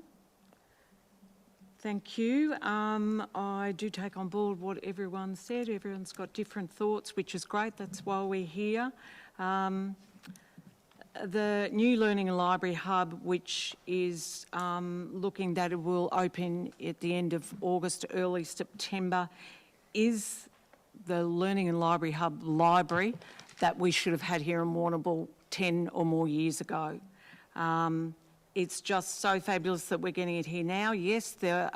Thank you. I do take on board what everyone said. Everyone's got different thoughts, which is great. That's why we're here. The new Learning and Library Hub, which is looking that it will open at the end of August, early September, is the Learning and Library Hub library that we should have had here in Warrnambool 10 or more years ago. It's just so fabulous that we're getting it here now. Yes, the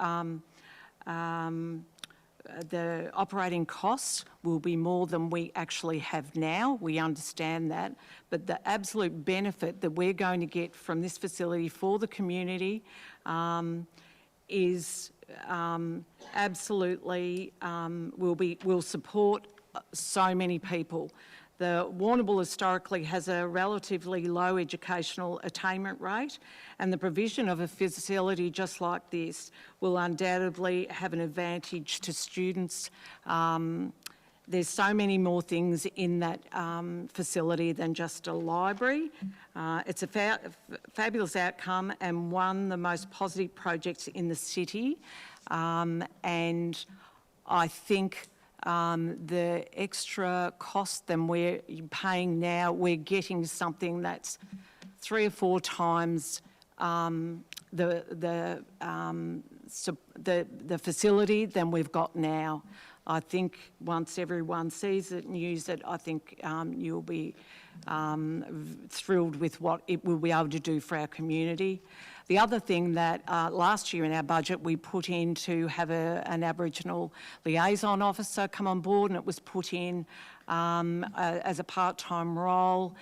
operating costs will be more than we actually have now. We understand that. But the absolute benefit that we're going to get from this facility for the community is absolutely will support so many people. The Warrnambool historically has a relatively low educational attainment rate, and the provision of a facility just like this will undoubtedly have an advantage to students. There's so many more things in that facility than just a library. It's a fabulous outcome and one of the most positive projects in the city. And I think the extra cost than we're paying now, we're getting something that's 3 or 4 times the facility than we've got now. I think once everyone sees it and uses it, I think you'll be thrilled with what it will be able to do for our community. The other thing that last year in our budget we put in to have an Aboriginal Liaison officer come on board, and it was put in as a part-time role.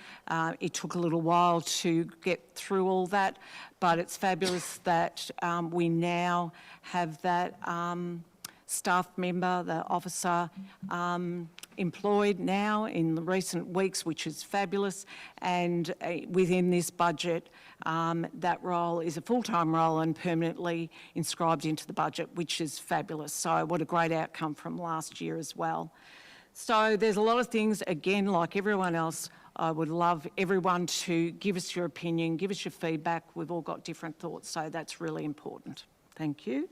It took a little while to get through all that, but it's fabulous that we now have that staff member, the officer, employed now in the recent weeks, which is fabulous. And within this budget, that role is a full-time role and permanently inscribed into the budget, which is fabulous. So what a great outcome from last year as well. So there's a lot of things, again, like everyone else, I would love everyone to give us your opinion, give us your feedback. We've all got different thoughts, so that's really important. Thank you.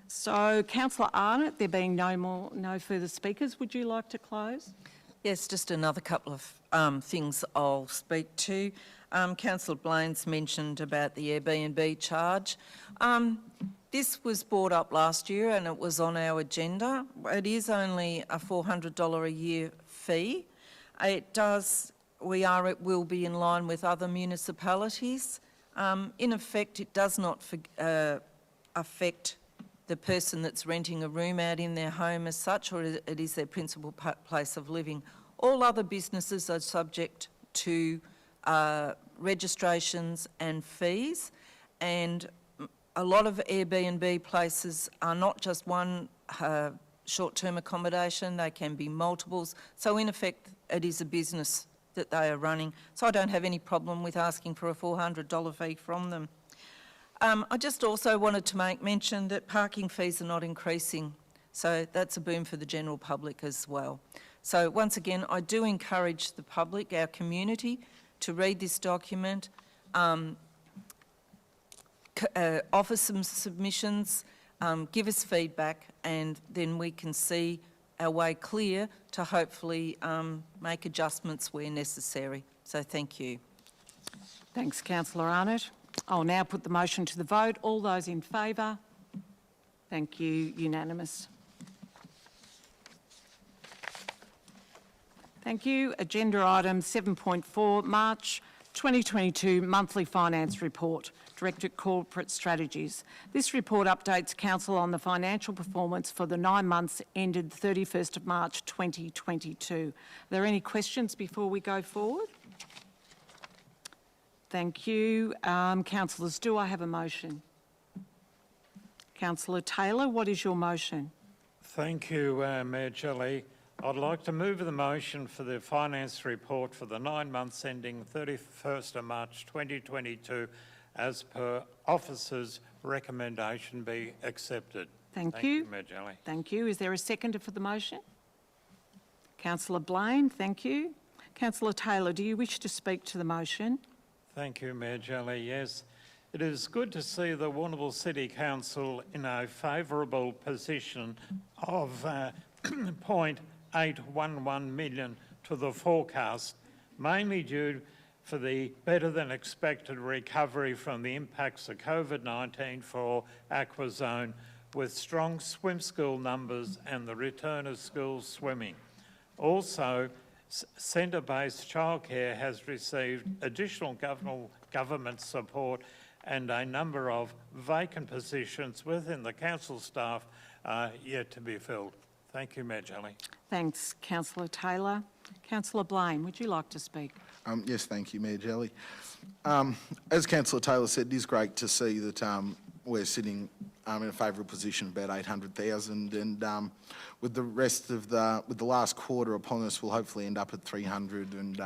So, Councillor Arnott, there being no further speakers, would you like to close? Yes, just another couple of things I'll speak to. Councillor Blaine's mentioned about the Airbnb charge. This was brought up last year and it was on our agenda. It is only a $400 a year fee. It will be in line with other municipalities. In effect, it does not affect the person that's renting a room out in their home as such, or it is their principal place of living. All other businesses are subject to registrations and fees, and a lot of Airbnb places are not just one short-term accommodation, they can be multiples. So in effect, it is a business that they are running. So I don't have any problem with asking for a $400 fee from them. I just also wanted to make mention that parking fees are not increasing, so that's a boom for the general public as well. So once again, I do encourage the public, our community, to read this document, offer some submissions, give us feedback, and then we can see our way clear to hopefully make adjustments where necessary. So thank you. Thanks, Councillor Arnott. I'll now put the motion to the vote. All those in favour? Thank you. Unanimous. Thank you. Agenda item 7.4, March 2022 Monthly Finance Report. Directorate Corporate Strategies. This report updates Council on the financial performance for the 9 months ended 31st of March 2022. Are there any questions before we go forward? Thank you. Councillors, do I have a motion? Councillor Taylor, what is your motion? Thank you, Mayor Jelly. I'd like to move the motion for the finance report for the 9 months ending 31st of March 2022 as per officer's recommendation be accepted. Thank you. Mayor Jelly. Thank you. Is there a seconder for the motion? Councillor Blaine, thank you. Councillor Taylor, do you wish to speak to the motion? Thank you, Mayor Jelly. Yes, it is good to see the Warrnambool City Council in a favourable position of 0.811 million to the forecast, mainly due for the better than expected recovery from the impacts of COVID-19 for Aquazone, with strong swim school numbers and the return of school swimming. Also, centre-based childcare has received additional government support, and a number of vacant positions within the council staff are yet to be filled. Thank you, Mayor Jelly. Thanks, Councillor Taylor. Councillor Blaine, would you like to speak? Yes, thank you, Mayor Jelly. As Councillor Taylor said, it is great to see that we're sitting in a favourable position, about 800,000, and with the rest of with the last quarter upon us, we'll hopefully end up at 300 and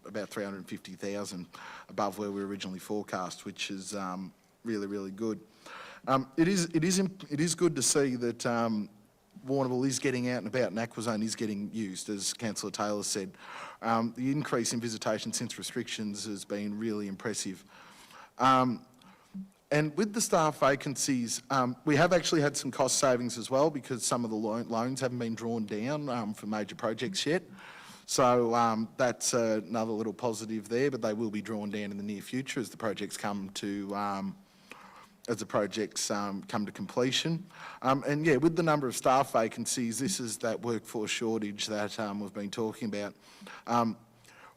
about 350,000 above where we originally forecast, which is really, really good. It is good to see that Warrnambool is getting out and about, and Aquazone is getting used, as Councillor Taylor said. The increase in visitation since restrictions has been really impressive. And with the staff vacancies, we have actually had some cost savings as well, because some of the loans haven't been drawn down for major projects yet. So that's another little positive there, but they will be drawn down in the near future as the projects come to come to completion. And yeah, with the number of staff vacancies, this is that workforce shortage that we've been talking about.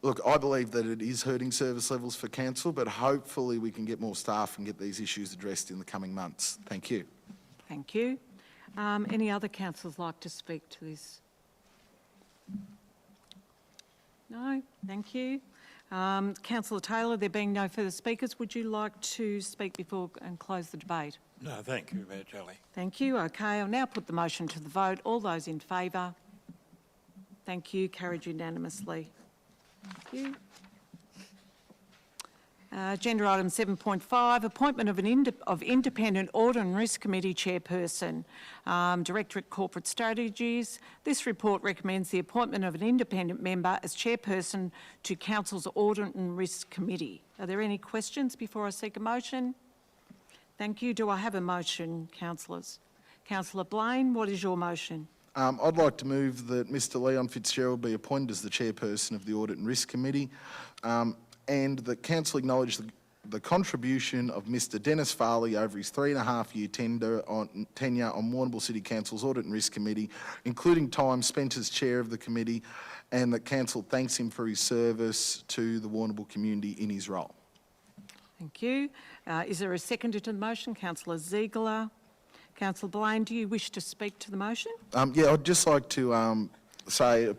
Look, I believe that it is hurting service levels for council, but hopefully we can get more staff and get these issues addressed in the coming months. Thank you. Thank you. Any other councillors like to speak to this? No? Thank you. Councillor Taylor, there being no further speakers, would you like to speak before and close the debate? No, thank you, Mayor Jelly. Thank you. Okay, I'll now put the motion to the vote. All those in favour? Thank you. Carried unanimously. Thank you. Agenda item 7.5, appointment of Independent Audit and Risk Committee Chairperson, Directorate Corporate Strategies. This report recommends the appointment of an independent member as Chairperson to Council's Audit and Risk Committee. Are there any questions before I seek a motion? Thank you. Do I have a motion, councillors? Councillor Blaine, what is your motion? I'd like to move that Mr Leon Fitzgerald be appointed as the Chairperson of the Audit and Risk Committee, and that Council acknowledge the contribution of Mr Dennis Farley over his 3.5-year tenure on Warrnambool City Council's Audit and Risk Committee, including time spent as Chair of the Committee, and that Council thanks him for his service to the Warrnambool community in his role. Thank you. Is there a seconder to the motion? Councillor Ziegler. Councillor Blaine, do you wish to speak to the motion? Yeah, I'd just like to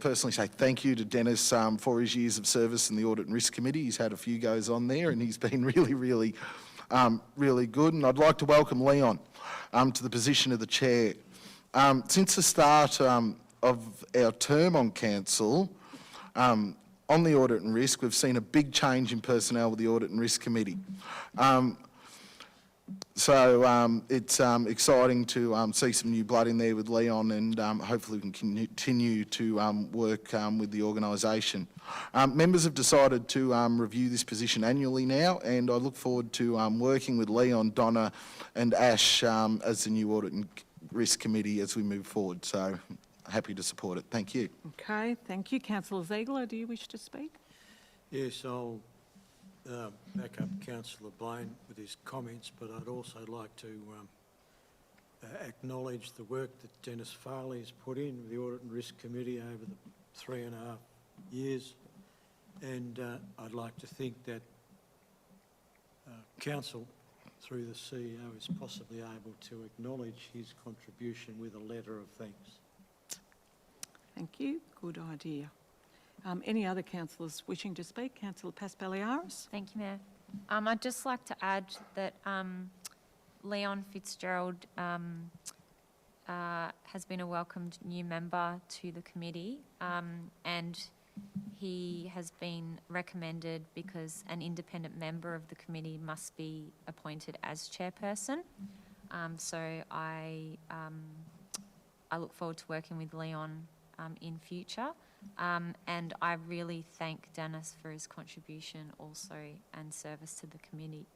personally say thank you to Dennis for his years of service in the Audit and Risk Committee. He's had a few goes on there and he's been really, really good. And I'd like to welcome Leon to the position of the Chair. Since the start of our term on Council, on the Audit and Risk, we've seen a big change in personnel with the Audit and Risk Committee. So it's exciting to see some new blood in there with Leon, and hopefully we can continue to work with the organisation. Members have decided to review this position annually now, and I look forward to working with Leon, Donna and Ash as the new Audit and Risk Committee as we move forward. So happy to support it. Thank you. Okay, thank you. Councillor Ziegler, do you wish to speak? Yes, I'll back up Councillor Blaine with his comments, but I'd also like to acknowledge the work that Dennis Farley has put in with the Audit and Risk Committee over the 3.5 years, and I'd like to think that Council through the CEO, is possibly able to acknowledge his contribution with a letter of thanks. Thank you. Good idea. Any other councillors wishing to speak? Councillor Paspaliaris? Thank you, Mayor. I'd just like to add that Leon Fitzgerald has been a welcomed new member to the committee, and he has been recommended because an independent member of the committee must be appointed as chairperson. So I look forward to working with Leon in future. And I really thank Dennis for his contribution also and service to the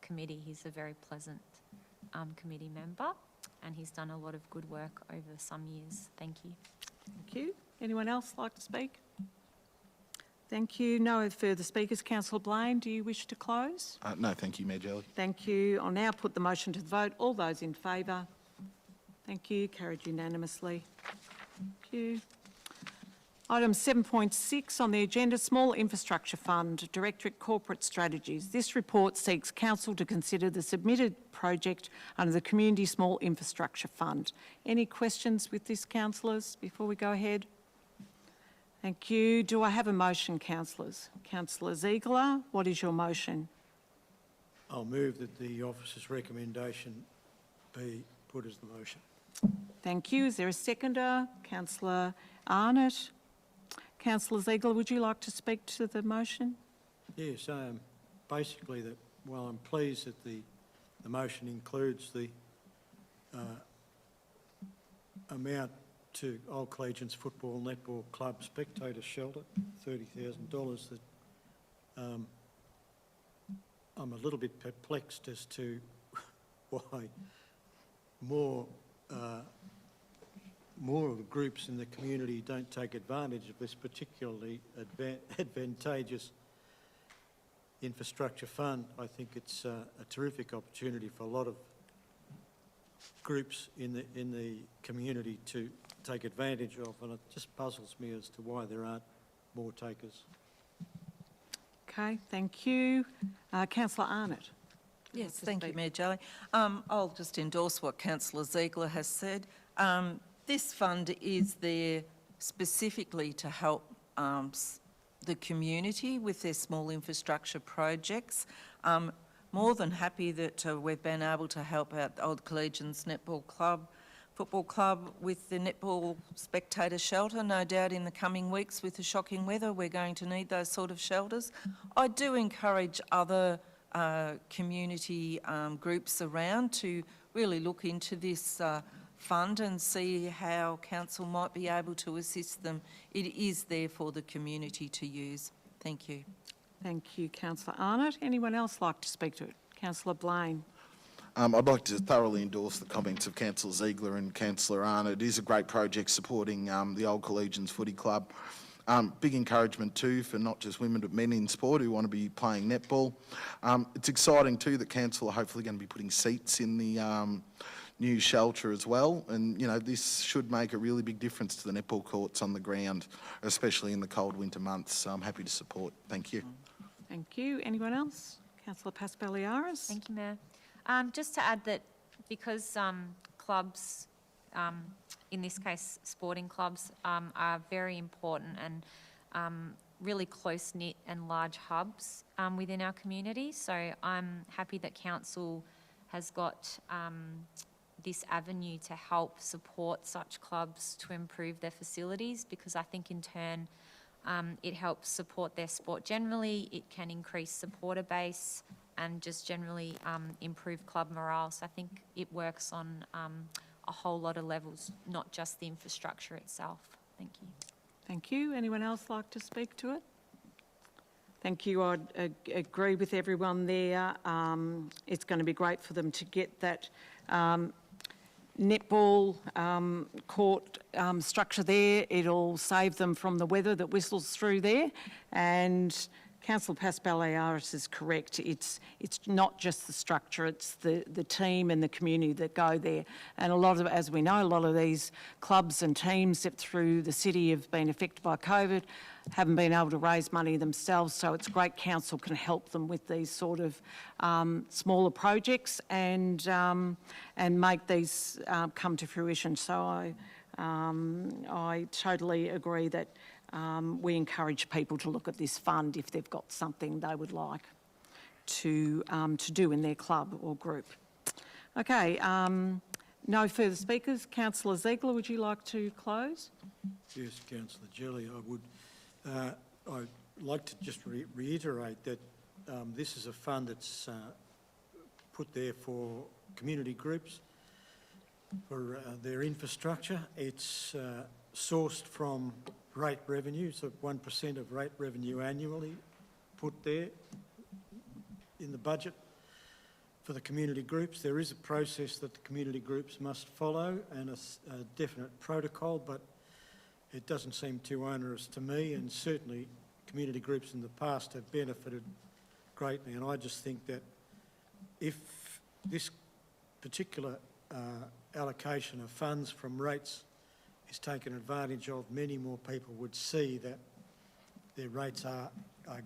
committee. He's a very pleasant committee member, and he's done a lot of good work over some years. Thank you. Thank you. Anyone else like to speak? Thank you. No further speakers. Councillor Blaine, do you wish to close? No, thank you, Mayor Jelly. Thank you. I'll now put the motion to the vote. All those in favour? Thank you. Carried unanimously. Thank you. Item 7.6 on the agenda, Small Infrastructure Fund, Directorate Corporate Strategies. This report seeks Council to consider the submitted project under the Community Small Infrastructure Fund. Any questions with this, councillors, before we go ahead? Thank you. Do I have a motion, councillors? Councillor Ziegler, what is your motion? I'll move that the officer's recommendation be put as the motion. Thank you. Is there a seconder? Councillor Arnott. Councillor Ziegler, would you like to speak to the motion? Yes, basically that while I'm pleased that the motion includes the amount to Old Collegians Football Netball Club Spectator Shelter, $30,000, that I'm a little bit perplexed as to why more of the groups in the community don't take advantage of this particularly advantageous infrastructure fund. I think it's a terrific opportunity for a lot of groups in the community to take advantage of, and it just puzzles me as to why there aren't more takers. Okay, thank you. Councillor Arnott. Yes, thank you, Mayor Jelly. I'll just endorse what Councillor Ziegler has said. This fund is there specifically to help the community with their small infrastructure projects. More than happy that we've been able to help out the Old Collegians Football Club with the netball spectator shelter. No doubt in the coming weeks with the shocking weather we're going to need those sort of shelters. I do encourage other community groups around to really look into this fund and see how council might be able to assist them. It is there for the community to use. Thank you. Thank you, Councillor Arnott. Anyone else like to speak to it? Councillor Blaine. I'd like to thoroughly endorse the comments of Councillor Ziegler and Councillor Arnott. It is a great project supporting the Old Collegians Footy Club. Big encouragement too for not just women but men in sport who want to be playing netball. It's exciting too that council are hopefully going to be putting seats in the new shelter as well, and you know this should make a really big difference to the netball courts on the ground, especially in the cold winter months. So I'm happy to support. Thank you. Thank you. Anyone else? Councillor Paspaliaris. Thank you, Mayor. Just to add that because clubs, in this case sporting clubs, are very important and really close-knit and large hubs within our community. So I'm happy that council has got this avenue to help support such clubs to improve their facilities, because I think in turn it helps support their sport generally. It can increase supporter base and just generally improve club morale. So I think it works on a whole lot of levels, not just the infrastructure itself. Thank you. Thank you. Anyone else like to speak to it? Thank you. I agree with everyone there. It's going to be great for them to get that netball court structure there. It'll save them from the weather that whistles through there, and Councillor Paspaliaris is correct. It's not just the structure, it's the team and the community that go there. And a lot of, as we know, a lot of these clubs and teams that through the city have been affected by COVID haven't been able to raise money themselves, so it's great council can help them with these sort of smaller projects and make these come to fruition. So I totally agree that we encourage people to look at this fund if they've got something they would like to do in their club or group. Okay, no further speakers. Councillor Ziegler, would you like to close? Yes, Councillor Jelly, I would. I'd like to just reiterate that this is a fund that's put there for community groups, for their infrastructure. It's sourced from rate revenue, so 1% of rate revenue annually put there in the budget for the community groups. There is a process that the community groups must follow and a definite protocol, but it doesn't seem too onerous to me, and certainly community groups in the past have benefited greatly. And I just think that if this particular allocation of funds from rates is taken advantage of, many more people would see that their rates are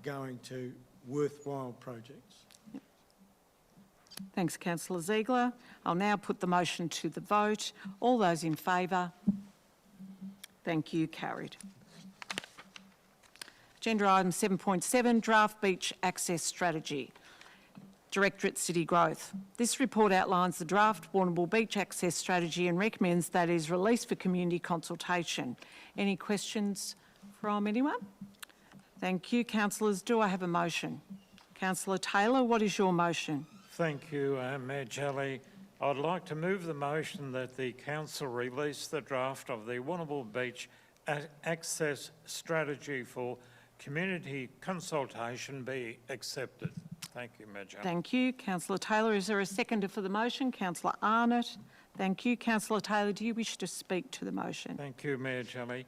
going to worthwhile projects. Thanks, Councillor Ziegler. I'll now put the motion to the vote. All those in favour? Thank you. Carried. Agenda item 7.7, Draft Beach Access Strategy. Directorate City Growth. This report outlines the draft Warrnambool Beach Access Strategy and recommends that it is released for community consultation. Any questions from anyone? Thank you. Councillors, do I have a motion? Councillor Taylor, what is your motion? Thank you, Mayor Jelly. I'd like to move the motion that the council release the draft of the Warrnambool Beach Access Strategy for community consultation be accepted. Thank you, Mayor Jelly. Thank you. Councillor Taylor, is there a seconder for the motion? Councillor Arnott. Thank you. Councillor Taylor, do you wish to speak to the motion? Thank you, Mayor Jelly.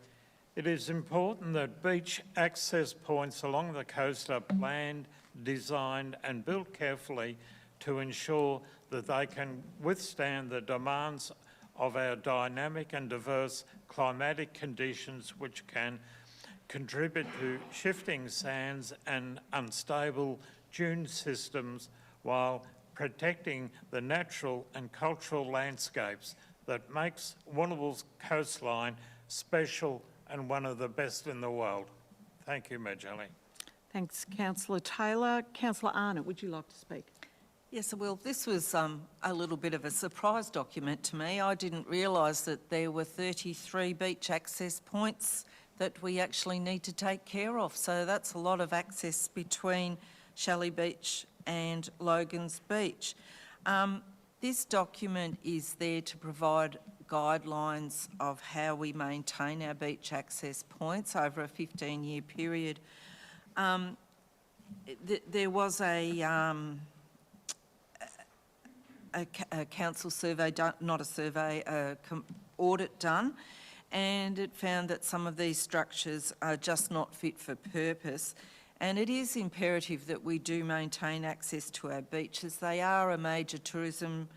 It is important that beach access points along the coast are planned, designed and built carefully to ensure that they can withstand the demands of our dynamic and diverse climatic conditions, which can contribute to shifting sands and unstable dune systems, while protecting the natural and cultural landscapes that makes Warrnambool's coastline special and one of the best in the world. Thank you, Mayor Jelly. Thanks, Councillor Taylor. Councillor Arnott, would you like to speak? Yes, well, this was a little bit of a surprise document to me. I didn't realise that there were 33 beach access points that we actually need to take care of. So that's a lot of access between Shelley Beach and Logan's Beach. This document is there to provide guidelines of how we maintain our beach access points over a 15-year period. There was a council survey done, not a survey, audit done, and it found that some of these structures are just not fit for purpose. And it is imperative that we do maintain access to our beaches. They are a major tourism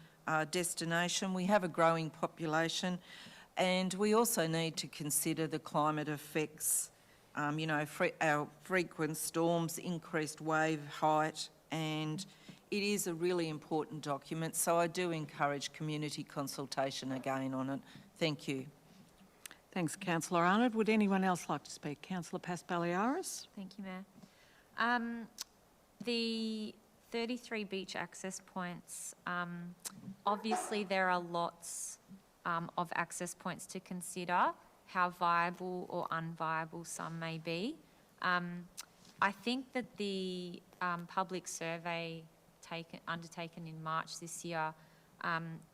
destination. We have a growing population, and we also need to consider the climate effects. You know, our frequent storms, increased wave height, and it is a really important document, so I do encourage community consultation again on it. Thank you. Thanks, Councillor Arnott. Would anyone else like to speak? Councillor Paspaliaris. Thank you, Mayor. The 33 beach access points, obviously there are lots of access points to consider, how viable or unviable some may be. I think that the public survey undertaken in March this year,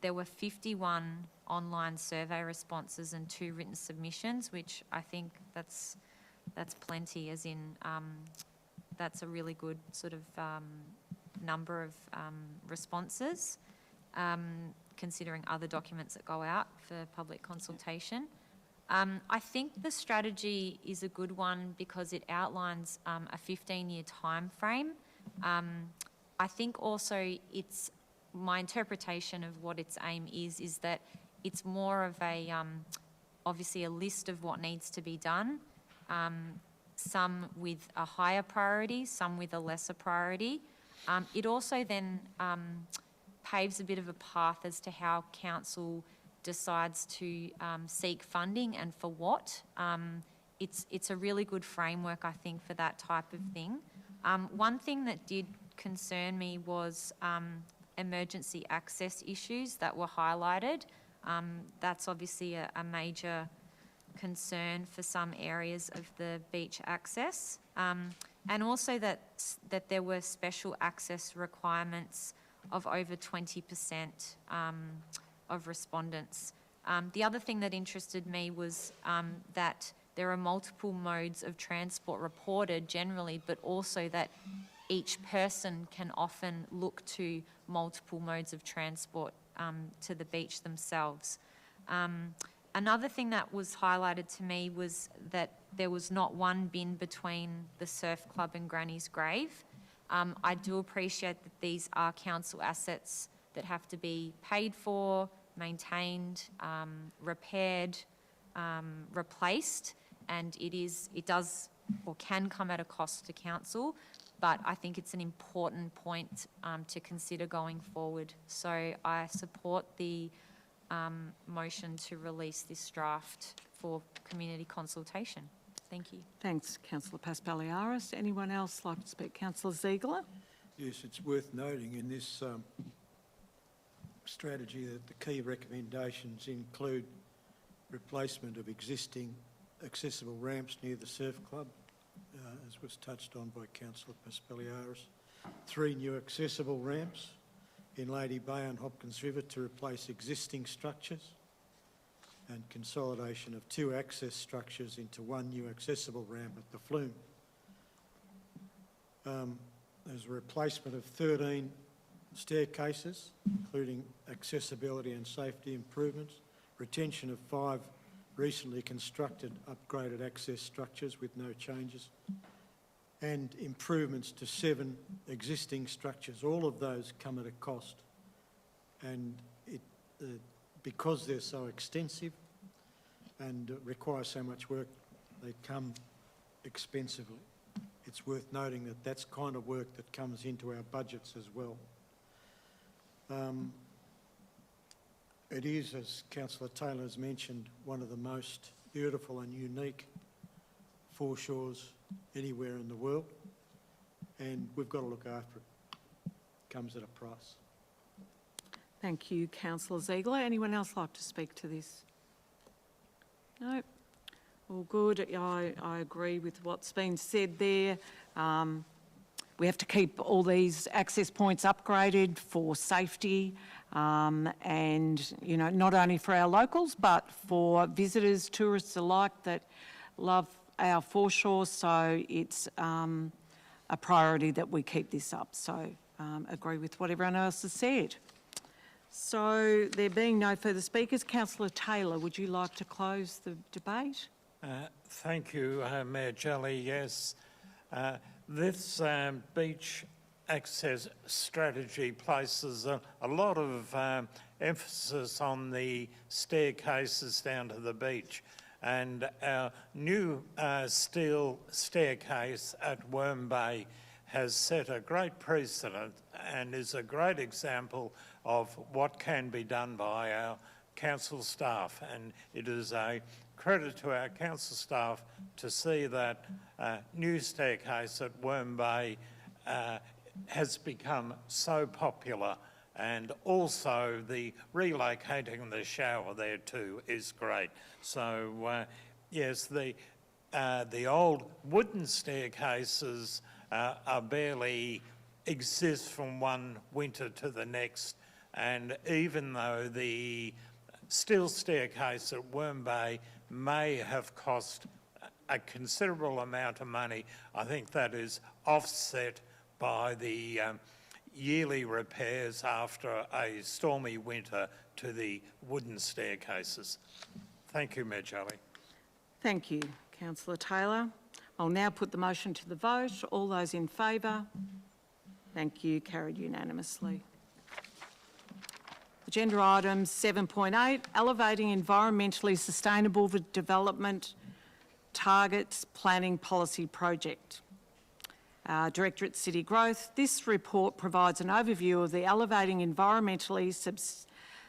there were 51 online survey responses and 2 written submissions, which I think that's plenty, as in that's a really good sort of number of responses, considering other documents that go out for public consultation. I think the strategy is a good one because it outlines a 15-year time frame. I think also it's my interpretation of what its aim is that it's more of a, obviously a list of what needs to be done, some with a higher priority, some with a lesser priority. It also then paves a bit of a path as to how council decides to seek funding and for what. It's a really good framework, I think, for that type of thing. One thing that did concern me was emergency access issues that were highlighted. That's obviously a major concern for some areas of the beach access. And also that there were special access requirements of over 20% of respondents. The other thing that interested me was that there are multiple modes of transport reported generally, but also that each person can often look to multiple modes of transport to the beach themselves. Another thing that was highlighted to me was that there was not one bin between the surf club and Granny's grave. I do appreciate that these are council assets that have to be paid for, maintained, repaired, replaced, and it does or can come at a cost to council, but I think it's an important point to consider going forward. So I support the motion to release this draft for community consultation. Thank you. Thanks, Councillor Paspaliaris. Anyone else like to speak? Councillor Ziegler? Yes, it's worth noting in this strategy that the key recommendations include replacement of existing accessible ramps near the surf club, as was touched on by Councillor Paspaliaris. 3 new accessible ramps in Lady Bay and Hopkins River to replace existing structures, and consolidation of 2 access structures into 1 new accessible ramp at the Flume. There's a replacement of 13 staircases, including accessibility and safety improvements, retention of 5 recently constructed upgraded access structures with no changes, and improvements to 7 existing structures. All of those come at a cost, and because they're so extensive and require so much work, they come expensively. It's worth noting that that's kind of work that comes into our budgets as well. It is, as Councillor Taylor has mentioned, one of the most beautiful and unique foreshores anywhere in the world, and we've got to look after it. It comes at a price. Thank you, Councillor Ziegler. Anyone else like to speak to this? No? All good. I agree with what's been said there. We have to keep all these access points upgraded for safety and, you know, not only for our locals, but for visitors, tourists alike that love our foreshore. So it's a priority that we keep this up. So agree with what everyone else has said. So there being no further speakers, Councillor Taylor, would you like to close the debate? Thank you, Mayor Jelly. Yes, this beach access strategy places a lot of emphasis on the staircases down to the beach, and our new steel staircase at Worm Bay has set a great precedent and is a great example of what can be done by our council staff, and it is a credit to our council staff to see that new staircase at Worm Bay has become so popular, and also the relocating the shower there too is great. So yes, the old wooden staircases are barely exist from one winter to the next, and even though the steel staircase at Worm Bay may have cost a considerable amount of money, I think that is offset by the yearly repairs after a stormy winter to the wooden staircases. Thank you, Mayor Jelly. Thank you, Councillor Taylor. I'll now put the motion to the vote. All those in favour? Thank you. Carried unanimously. Agenda item 7.8, elevating environmentally sustainable development targets planning policy project. Directorate City Growth. This report provides an overview of the elevating environmentally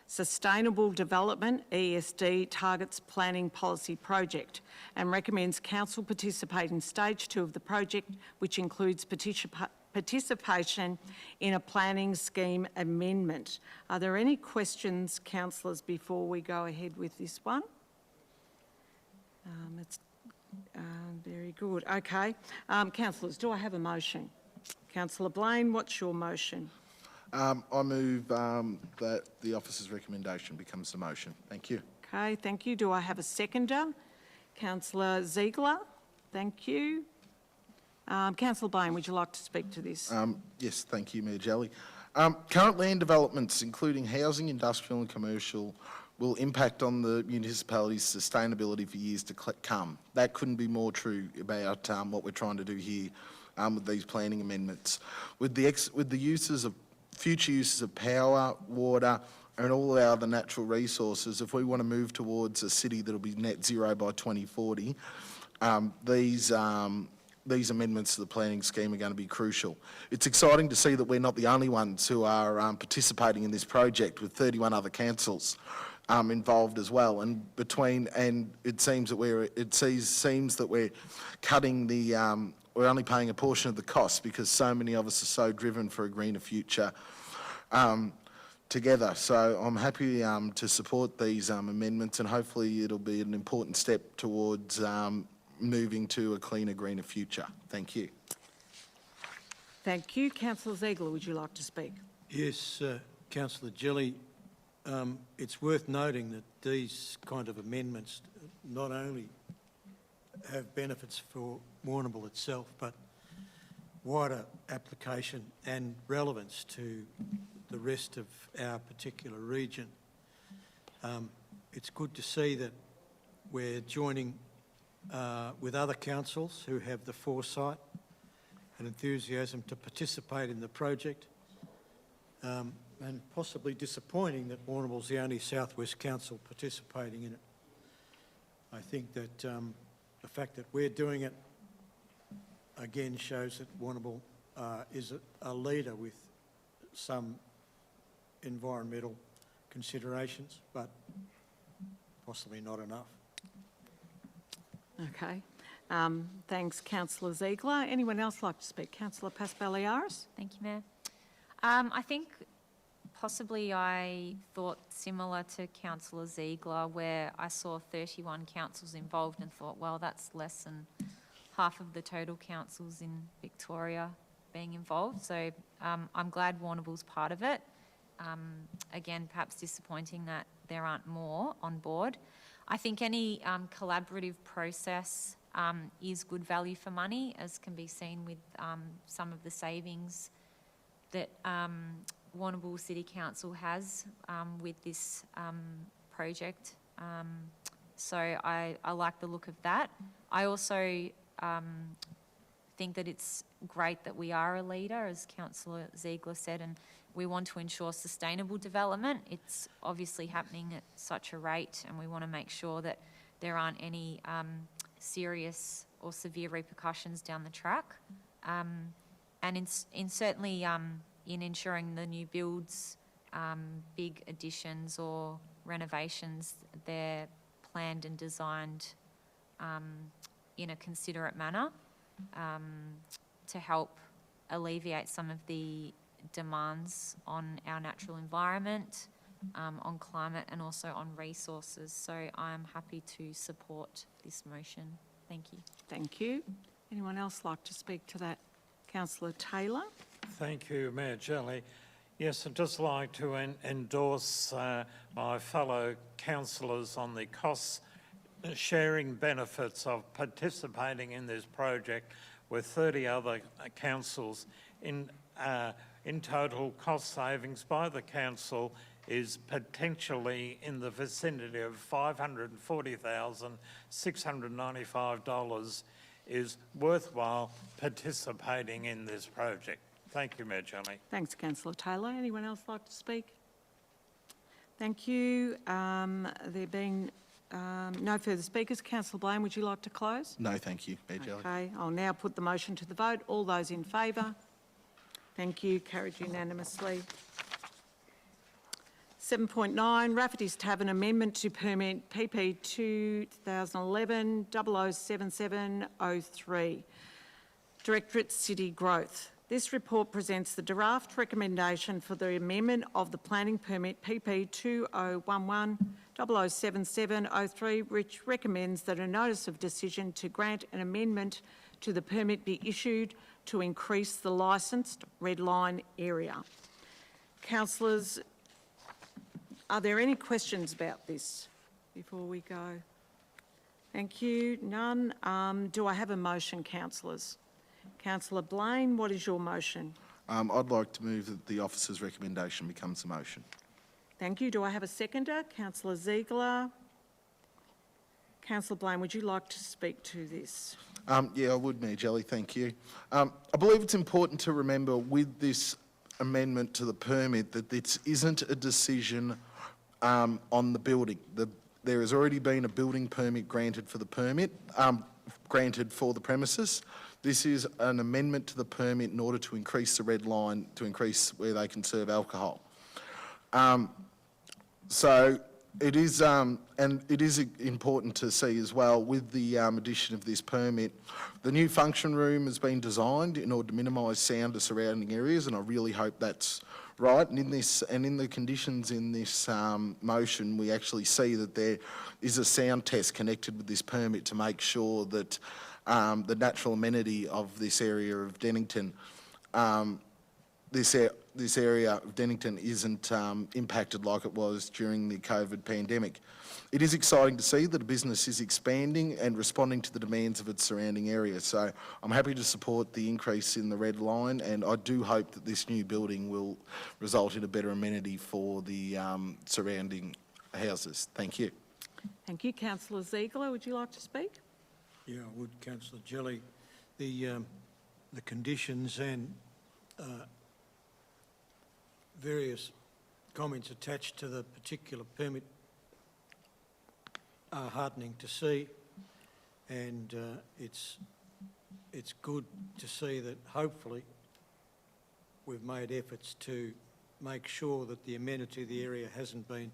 sustainable development ESD targets planning policy project and recommends council participate in stage 2 of the project, which includes participation in a planning scheme amendment. Are there any questions, councillors, before we go ahead with this one? Very good. Okay. Councillors, do I have a motion? Councillor Blaine, what's your motion? I move that the officer's recommendation becomes the motion. Thank you. Okay, thank you. Do I have a seconder? Councillor Ziegler, thank you. Councillor Blaine, would you like to speak to this? Yes, thank you, Mayor Jelly. Current land developments, including housing, industrial and commercial, will impact on the municipality's sustainability for years to come. That couldn't be more true about what we're trying to do here with these planning amendments. With the uses of future uses of power, water and all our other natural resources, if we want to move towards a city that'll be net zero by 2040, these amendments to the planning scheme are going to be crucial. It's exciting to see that we're not the only ones who are participating in this project, with 31 other councils involved as well. And it seems that we're cutting the we're only paying a portion of the cost, because so many of us are so driven for a greener future together. So I'm happy to support these amendments, and hopefully it'll be an important step towards moving to a cleaner, greener future. Thank you. Thank you. Councillor Ziegler, would you like to speak? Yes, Councillor Jelly, it's worth noting that these kind of amendments not only have benefits for Warrnambool itself, but wider application and relevance to the rest of our particular region. It's good to see that we're joining with other councils who have the foresight and enthusiasm to participate in the project, and possibly disappointing that Warrnambool's the only South West Council participating in it. I think that the fact that we're doing it again shows that Warrnambool is a leader with some environmental considerations, but possibly not enough. Okay. Thanks, Councillor Ziegler. Anyone else like to speak? Councillor Paspaliaris? Thank you, Mayor. I think possibly I thought similar to Councillor Ziegler, where I saw 31 councils involved and thought, well, that's less than half of the total councils in Victoria being involved. So I'm glad Warrnambool's part of it. Again, perhaps disappointing that there aren't more on board. I think any collaborative process is good value for money, as can be seen with some of the savings that Warrnambool City Council has with this project. So I like the look of that. I also think that it's great that we are a leader, as Councillor Ziegler said, and we want to ensure sustainable development. It's obviously happening at such a rate, and we want to make sure that there aren't any serious or severe repercussions down the track. And certainly in ensuring the new builds, big additions or renovations, they're planned and designed in a considerate manner to help alleviate some of the demands on our natural environment, on climate and also on resources. So I'm happy to support this motion. Thank you. Thank you. Anyone else like to speak to that? Councillor Taylor? Thank you, Mayor Jelly. Yes, I'd just like to endorse my fellow councillors on the cost-sharing benefits of participating in this project with 30 other councils. In total, cost savings by the council is potentially in the vicinity of $540,695 is worthwhile participating in this project. Thank you, Mayor Jelly. Thanks, Councillor Taylor. Anyone else like to speak? Thank you. There being no further speakers, Councillor Blaine, would you like to close? No, thank you, Mayor Jelly. Okay, I'll now put the motion to the vote. All those in favour? Thank you. Carried unanimously. 7.9, Rafferty's Tavern Amendment to Permit PP 2011 007703. Directorate City Growth. This report presents the draft recommendation for the amendment of the planning permit PP 2011 007703, which recommends that a notice of decision to grant an amendment to the permit be issued to increase the licensed red line area. Councillors, are there any questions about this before we go? Thank you. None. Do I have a motion, councillors? Councillor Blaine, what is your motion? I'd like to move that the officer's recommendation becomes a motion. Thank you. Do I have a seconder? Councillor Ziegler. Councillor Blaine, would you like to speak to this? Yeah, I would, Mayor Jelly, thank you. I believe it's important to remember with this amendment to the permit that this isn't a decision on the building. There has already been a building permit granted for the granted for the premises. This is an amendment to the permit in order to increase the red line, to increase where they can serve alcohol. So it is, and it is important to see as well with the addition of this permit, the new function room has been designed in order to minimise sound to surrounding areas, and I really hope that's right. And in this, and in the conditions in this motion, we actually see that there is a sound test connected with this permit to make sure that the natural amenity of this area of Dennington, this area of Dennington isn't impacted like it was during the COVID pandemic. It is exciting to see that a business is expanding and responding to the demands of its surrounding area. So I'm happy to support the increase in the red line, and I do hope that this new building will result in a better amenity for the surrounding houses. Thank you. Thank you. Councillor Ziegler, would you like to speak? Yeah, I would, Councillor Jelly. The conditions and various comments attached to the particular permit are heartening to see, and it's good to see that hopefully we've made efforts to make sure that the amenity of the area hasn't been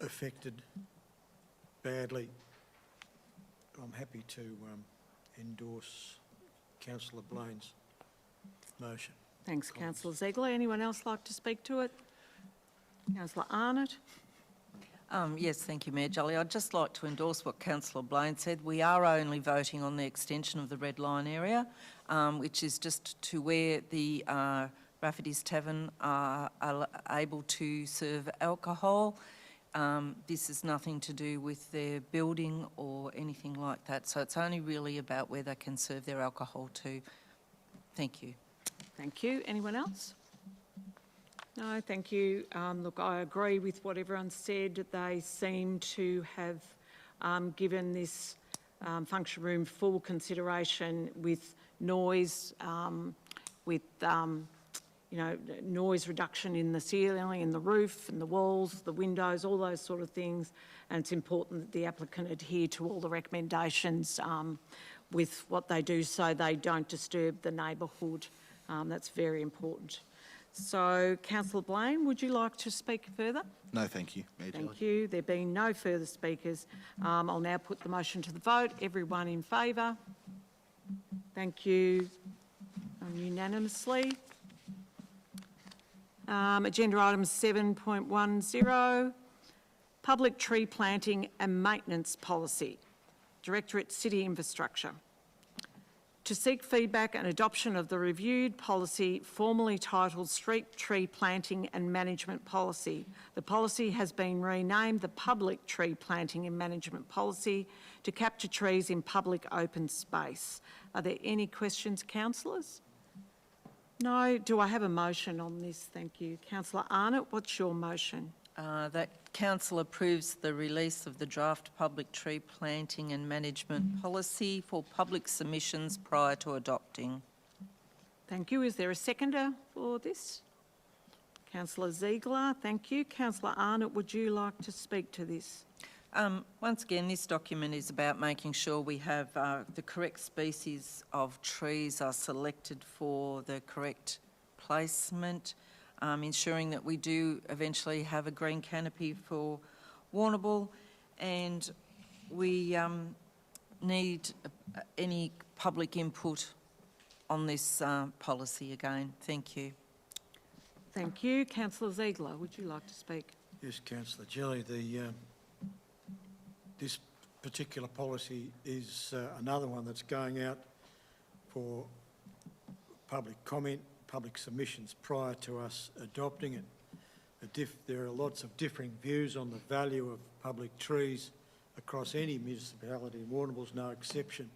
affected badly. I'm happy to endorse Councillor Blaine's motion. Thanks, Councillor Ziegler. Anyone else like to speak to it? Councillor Arnott. Yes, thank you, Mayor Jolly. I'd just like to endorse what Councillor Blaine said. We are only voting on the extension of the red line area, which is just to where the Rafferty's Tavern are able to serve alcohol. This is nothing to do with their building or anything like that, so it's only really about where they can serve their alcohol too. Thank you. Thank you. Anyone else? No, thank you. Look, I agree with what everyone said. They seem to have given this function room full consideration with noise, with you know, noise reduction in the ceiling, in the roof, and the walls, the windows, all those sort of things. And it's important that the applicant adhere to all the recommendations with what they do so they don't disturb the neighbourhood. That's very important. So, Councillor Blaine, would you like to speak further? No, thank you, Mayor Jelly. Thank you. There being no further speakers, I'll now put the motion to the vote. Everyone in favour? Thank you. Unanimously. Agenda item 7.10, Public Tree Planting and Maintenance Policy, Directorate City Infrastructure. To seek feedback and adoption of the reviewed policy formerly titled Street Tree Planting and Management Policy. The policy has been renamed the Public Tree Planting and Management Policy to capture trees in public open space. Are there any questions, councillors? No. Do I have a motion on this? Thank you. Councillor Arnott, what's your motion? That council approves the release of the draft public tree planting and management policy for public submissions prior to adopting. Thank you. Is there a seconder for this? Councillor Ziegler, thank you. Councillor Arnott, would you like to speak to this? Once again, this document is about making sure we have the correct species of trees are selected for the correct placement, ensuring that we do eventually have a green canopy for Warrnambool, and we need any public input on this policy again. Thank you. Thank you. Councillor Ziegler, would you like to speak? Yes, Councillor Jelly, this particular policy is another one that's going out for public comment, public submissions prior to us adopting it. There are lots of differing views on the value of public trees across any municipality, and Warrnambool's no exception,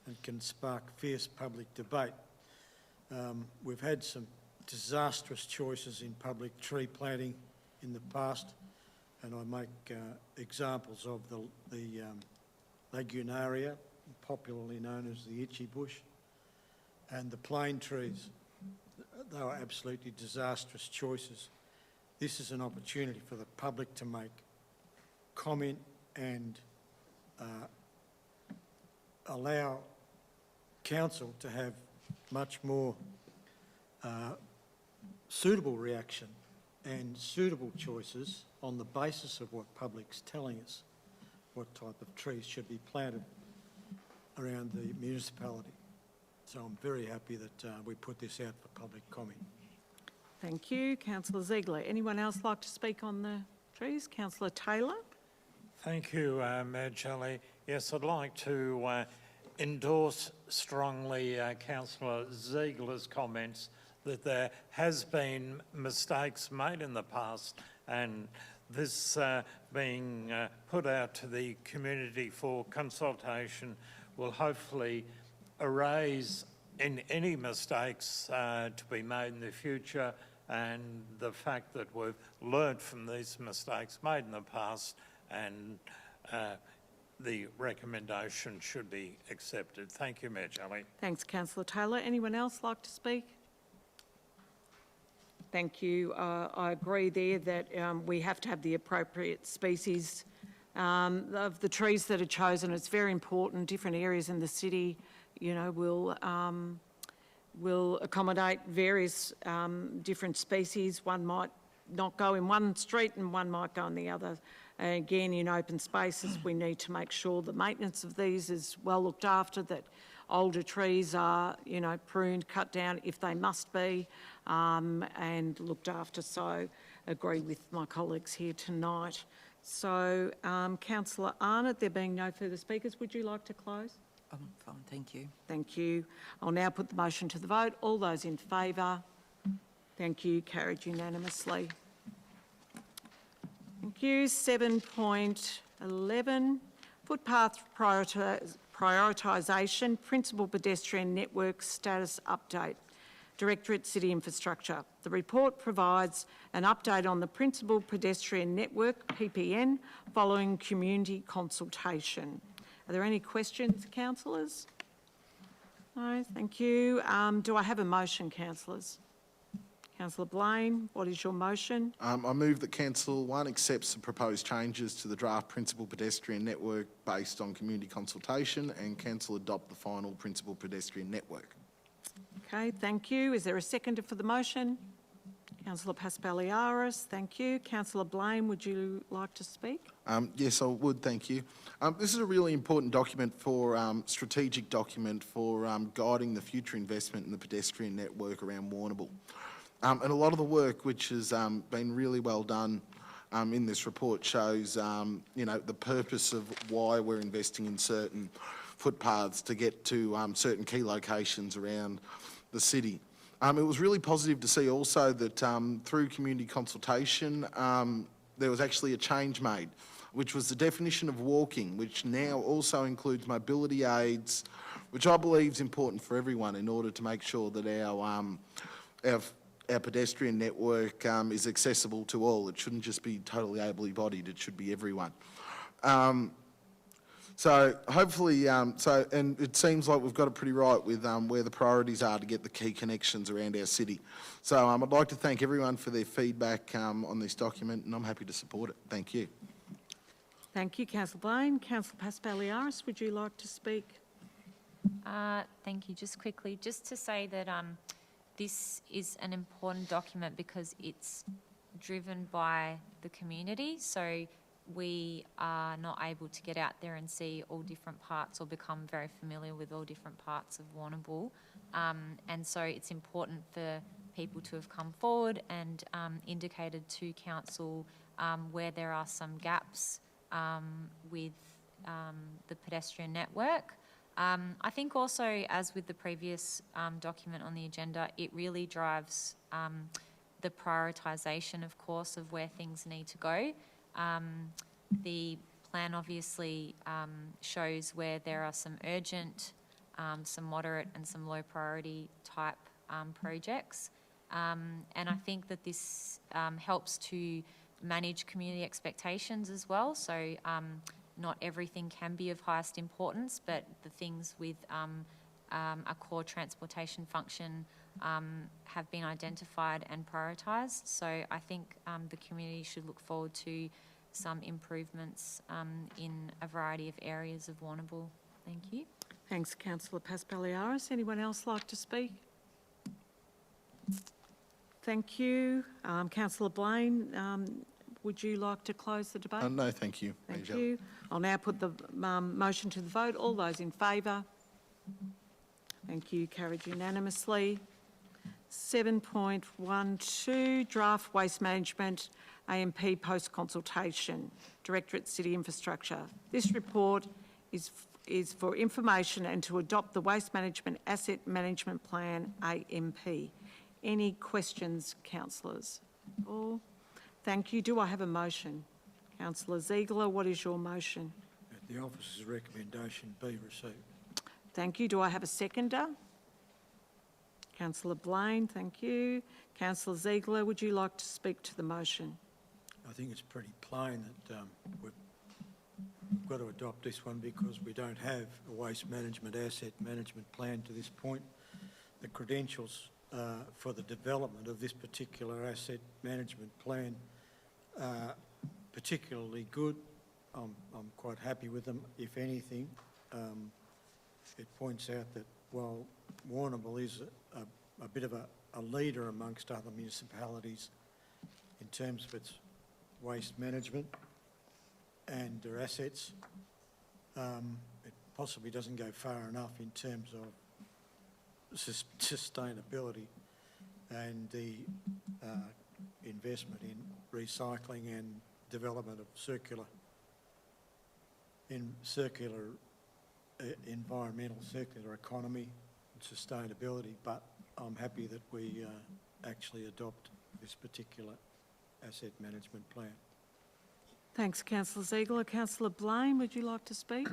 and can spark fierce public debate. We've had some disastrous choices in public tree planting in the past, and I make examples of the Lagunaria, popularly known as the itchy bush, and the plane trees. They were absolutely disastrous choices. This is an opportunity for the public to make comment and allow council to have much more suitable reaction and suitable choices on the basis of what public's telling us what type of trees should be planted around the municipality. So I'm very happy that we put this out for public comment. Thank you. Councillor Ziegler. Anyone else like to speak on the trees? Councillor Taylor? Thank you, Mayor Jelly. Yes, I'd like to endorse strongly Councillor Ziegler's comments that there has been mistakes made in the past, and this being put out to the community for consultation will hopefully erase any mistakes to be made in the future, and the fact that we've learnt from these mistakes made in the past, and the recommendation should be accepted. Thank you, Mayor Jelly. Thanks, Councillor Taylor. Anyone else like to speak? Thank you. I agree there that we have to have the appropriate species of the trees that are chosen. It's very important. Different areas in the city, you know, will accommodate various different species. One might not go in one street and one might go in the other. Again, in open spaces, we need to make sure the maintenance of these is well looked after, that older trees are, you know, pruned, cut down if they must be, and looked after. So agree with my colleagues here tonight. So, Councillor Arnott, there being no further speakers, would you like to close? Fine, thank you. Thank you. I'll now put the motion to the vote. All those in favour? Thank you. Carried unanimously. Thank you. 7.11, footpath prioritisation, principal pedestrian network status update. Directorate City Infrastructure. The report provides an update on the principal pedestrian network, PPN, following community consultation. Are there any questions, councillors? No, thank you. Do I have a motion, councillors? Councillor Blaine, what is your motion? I move that Council 1 accepts the proposed changes to the draft principal pedestrian network based on community consultation, and Council adopt the final principal pedestrian network. Okay, thank you. Is there a seconder for the motion? Councillor Paspaliaris, thank you. Councillor Blaine, would you like to speak? Yes, I would, thank you. This is a really important document for, strategic document for guiding the future investment in the pedestrian network around Warrnambool. And a lot of the work which has been really well done in this report shows, you know, the purpose of why we're investing in certain footpaths to get to certain key locations around the city. It was really positive to see also that through community consultation, there was actually a change made, which was the definition of walking, which now also includes mobility aids, which I believe is important for everyone in order to make sure that our our pedestrian network is accessible to all. It shouldn't just be totally able-bodied, it should be everyone. So hopefully, and it seems like we've got it pretty right with where the priorities are to get the key connections around our city. So I'd like to thank everyone for their feedback on this document, and I'm happy to support it. Thank you. Thank you, Councillor Blaine. Councillor Paspaliaris, would you like to speak? Thank you. Just quickly, just to say that this is an important document because it's driven by the community. So we are not able to get out there and see all different parts or become very familiar with all different parts of Warrnambool. And so it's important for people to have come forward and indicated to council where there are some gaps with the pedestrian network. I think also, as with the previous document on the agenda, it really drives the prioritisation, of course, of where things need to go. The plan obviously shows where there are some urgent, some moderate and some low priority type projects. And I think that this helps to manage community expectations as well. So not everything can be of highest importance, but the things with a core transportation function have been identified and prioritised. So I think the community should look forward to some improvements in a variety of areas of Warrnambool. Thank you. Thanks, Councillor Paspaliaris. Anyone else like to speak? Thank you. Councillor Blaine, would you like to close the debate? No, thank you. Thank you. I'll now put the motion to the vote. All those in favour? Thank you. Carried unanimously. 7.12, Draft Waste Management AMP Post-Consultation, Directorate City Infrastructure. This report is for information and to adopt the Waste Management Asset Management Plan AMP. Any questions, councillors? All? Thank you. Do I have a motion? Councillor Ziegler, what is your motion? That the officer's recommendation be received. Thank you. Do I have a seconder? Councillor Blaine, thank you. Councillor Ziegler, would you like to speak to the motion? I think it's pretty plain that we've got to adopt this one because we don't have a waste management asset management plan to this point. The credentials for the development of this particular asset management plan are particularly good. I'm quite happy with them. If anything, it points out that while Warrnambool is a bit of a leader amongst other municipalities in terms of its waste management and their assets, it possibly doesn't go far enough in terms of sustainability and the investment in recycling and development of environmental circular economy and sustainability. But I'm happy that we actually adopt this particular asset management plan. Thanks, Councillor Ziegler. Councillor Blaine, would you like to speak?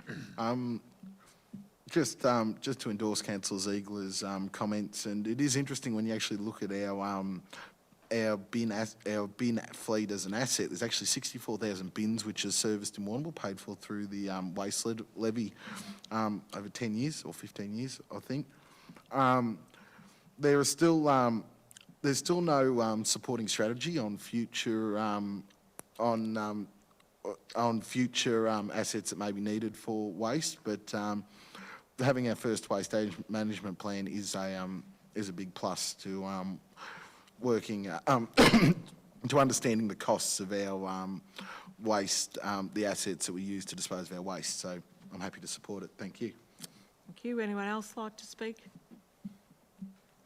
Just to endorse Councillor Ziegler's comments, and it is interesting when you actually look at our bin fleet as an asset. There's actually 64,000 bins which are serviced in Warrnambool, paid for through the waste levy over 10 years or 15 years, I think. There's still no supporting strategy on future assets that may be needed for waste, but having our first waste management plan is a big plus to working to understanding the costs of our waste, the assets that we use to dispose of our waste. So I'm happy to support it. Thank you. Thank you. Anyone else like to speak?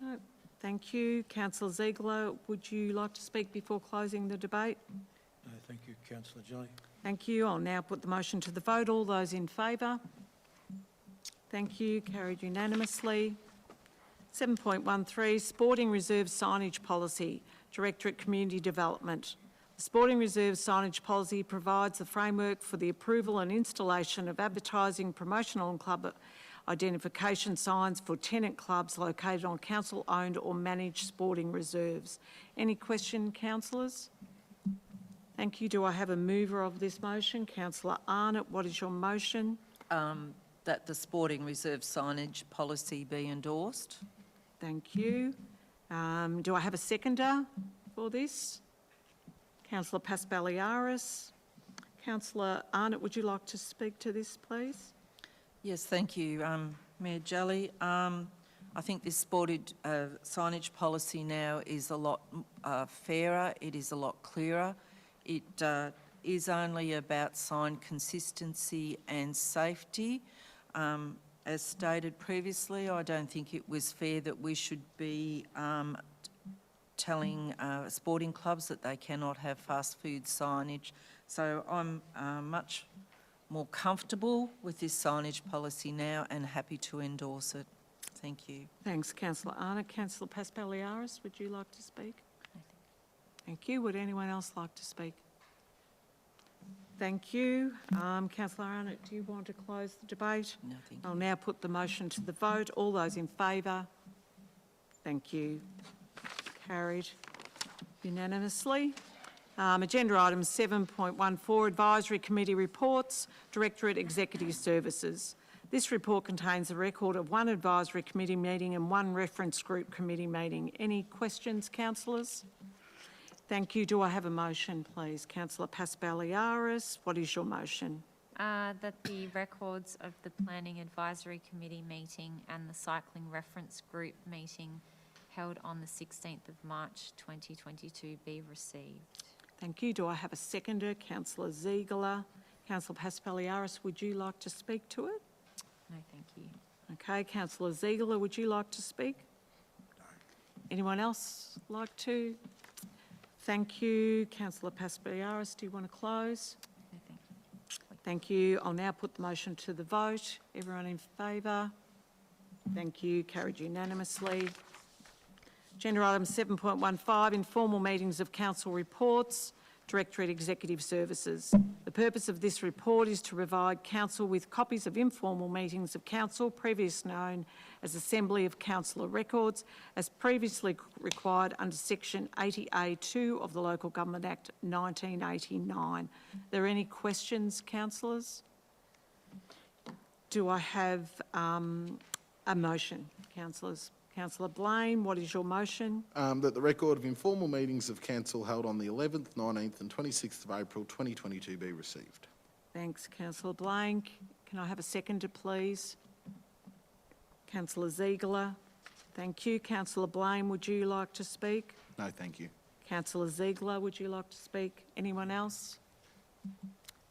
No. Thank you. Councillor Ziegler, would you like to speak before closing the debate? No, thank you, Councillor Jolly. Thank you. I'll now put the motion to the vote. All those in favour? Thank you. Carried unanimously. 7.13, Sporting Reserve Signage Policy, Directorate Community Development. The Sporting Reserve Signage Policy provides the framework for the approval and installation of advertising, promotional and club identification signs for tenant clubs located on council-owned or managed sporting reserves. Any question, councillors? Thank you. Do I have a mover of this motion? Councillor Arnott, what is your motion? That the sporting reserve signage policy be endorsed. Thank you. Do I have a seconder for this? Councillor Paspaliaris. Councillor Arnott, would you like to speak to this, please? Yes, thank you, Mayor Jolly. I think this sported signage policy now is a lot fairer, it is a lot clearer. It is only about sign consistency and safety. As stated previously, I don't think it was fair that we should be telling sporting clubs that they cannot have fast food signage. So I'm much more comfortable with this signage policy now and happy to endorse it. Thank you. Thanks, Councillor Arnott. Councillor Paspaliaris, would you like to speak? Thank you. Would anyone else like to speak? Thank you. Councillor Arnott, do you want to close the debate? No, thank you. I'll now put the motion to the vote. All those in favour? Thank you. Carried unanimously. Agenda item 7.14, Advisory Committee Reports, Directorate Executive Services. This report contains a record of one Advisory Committee meeting and one Reference Group Committee meeting. Any questions, councillors? Thank you. Do I have a motion, please? Councillor Paspaliaris, what is your motion? That the records of the Planning Advisory Committee meeting and the Cycling Reference Group meeting held on the 16th of March 2022 be received. Thank you. Do I have a seconder? Councillor Ziegler. Councillor Paspaliaris, would you like to speak to it? No, thank you. Okay. Councillor Ziegler, would you like to speak? No. Anyone else like to? Thank you. Councillor Paspaliaris, do you want to close? No, thank you. Thank you. I'll now put the motion to the vote. Everyone in favour? Thank you. Carried unanimously. Agenda item 7.15, informal meetings of council reports, Directorate Executive Services. The purpose of this report is to provide council with copies of informal meetings of council, previously known as Assembly of Councillor Records, as previously required under Section 80A2 of the Local Government Act 1989. Are there any questions, councillors? Do I have a motion, councillors? Councillor Blaine, what is your motion? That the record of informal meetings of council held on the 11th, 19th and 26th of April 2022 be received. Thanks, Councillor Blaine. Can I have a seconder, please? Councillor Ziegler. Thank you. Councillor Blaine, would you like to speak? No, thank you. Councillor Ziegler, would you like to speak? Anyone else?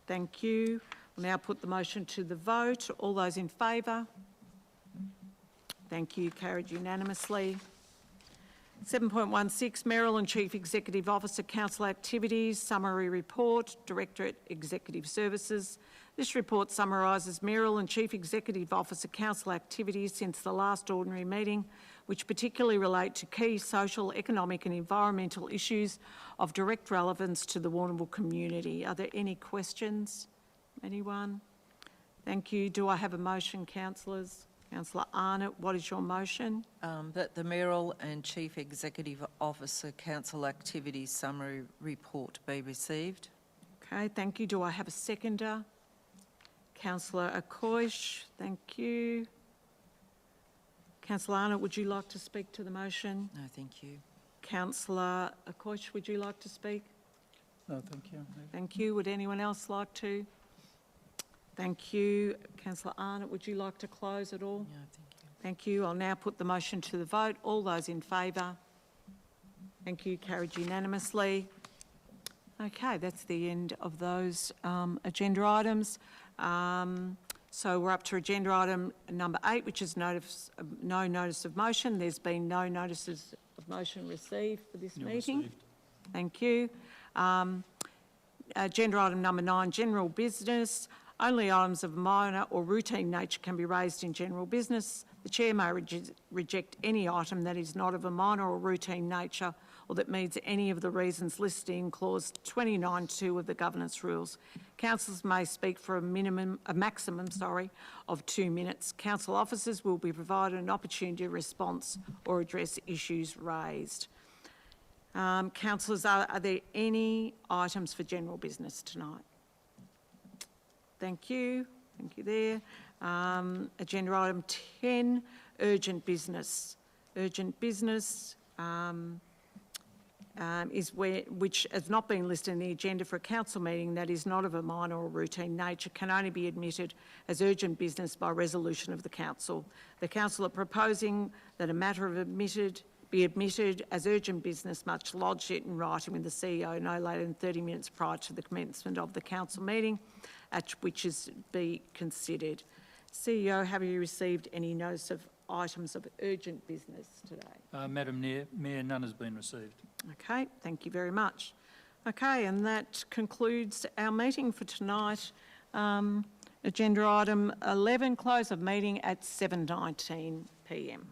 Thank you. I'll now put the motion to the vote. All those in favour? Thank you. Carried unanimously. 7.16, Mayoral and Chief Executive Officer Council Activities, Summary Report, Directorate Executive Services. This report summarises Mayoral and Chief Executive Officer Council activities since the last ordinary meeting, which particularly relate to key social, economic and environmental issues of direct relevance to the Warrnambool community. Are there any questions? Anyone? Thank you. Do I have a motion, councillors? Councillor Arnott, what is your motion? That the Mayoral and Chief Executive Officer Council Activities Summary Report be received. Okay, thank you. Do I have a seconder? Councillor Akoish, thank you. Councillor Arnott, would you like to speak to the motion? No, thank you. Councillor Akoish, would you like to speak? No, thank you. Thank you. Would anyone else like to? Thank you. Councillor Arnott, would you like to close at all? No, thank you. Thank you. I'll now put the motion to the vote. All those in favour? Thank you. Carried unanimously. Okay, that's the end of those agenda items. So we're up to agenda item number 8, which is no notice of motion. There's been no notices of motion received for this meeting. Received. Thank you. Agenda item number 9, general business. Only items of minor or routine nature can be raised in general business. The Chair may reject any item that is not of a minor or routine nature or that meets any of the reasons listed in clause 29(2) of the governance rules. Councillors may speak for a maximum of 2 minutes. Council officers will be provided an opportunity to respond or address issues raised. Councillors, are there any items for general business tonight? Thank you there. Agenda item 10, urgent business. Urgent business which has not been listed in the agenda for a council meeting that is not of a minor or routine nature can only be admitted as urgent business by resolution of the council. The council are proposing that a matter be admitted as urgent business must lodge it in writing with the CEO no later than 30 minutes prior to the commencement of the council meeting at which is be considered. CEO, have you received any notice of items of urgent business today? Madam Mayor, none has been received. Okay, thank you very much. Okay, and that concludes our meeting for tonight. Agenda item 11, close of meeting at 7:19 p.m.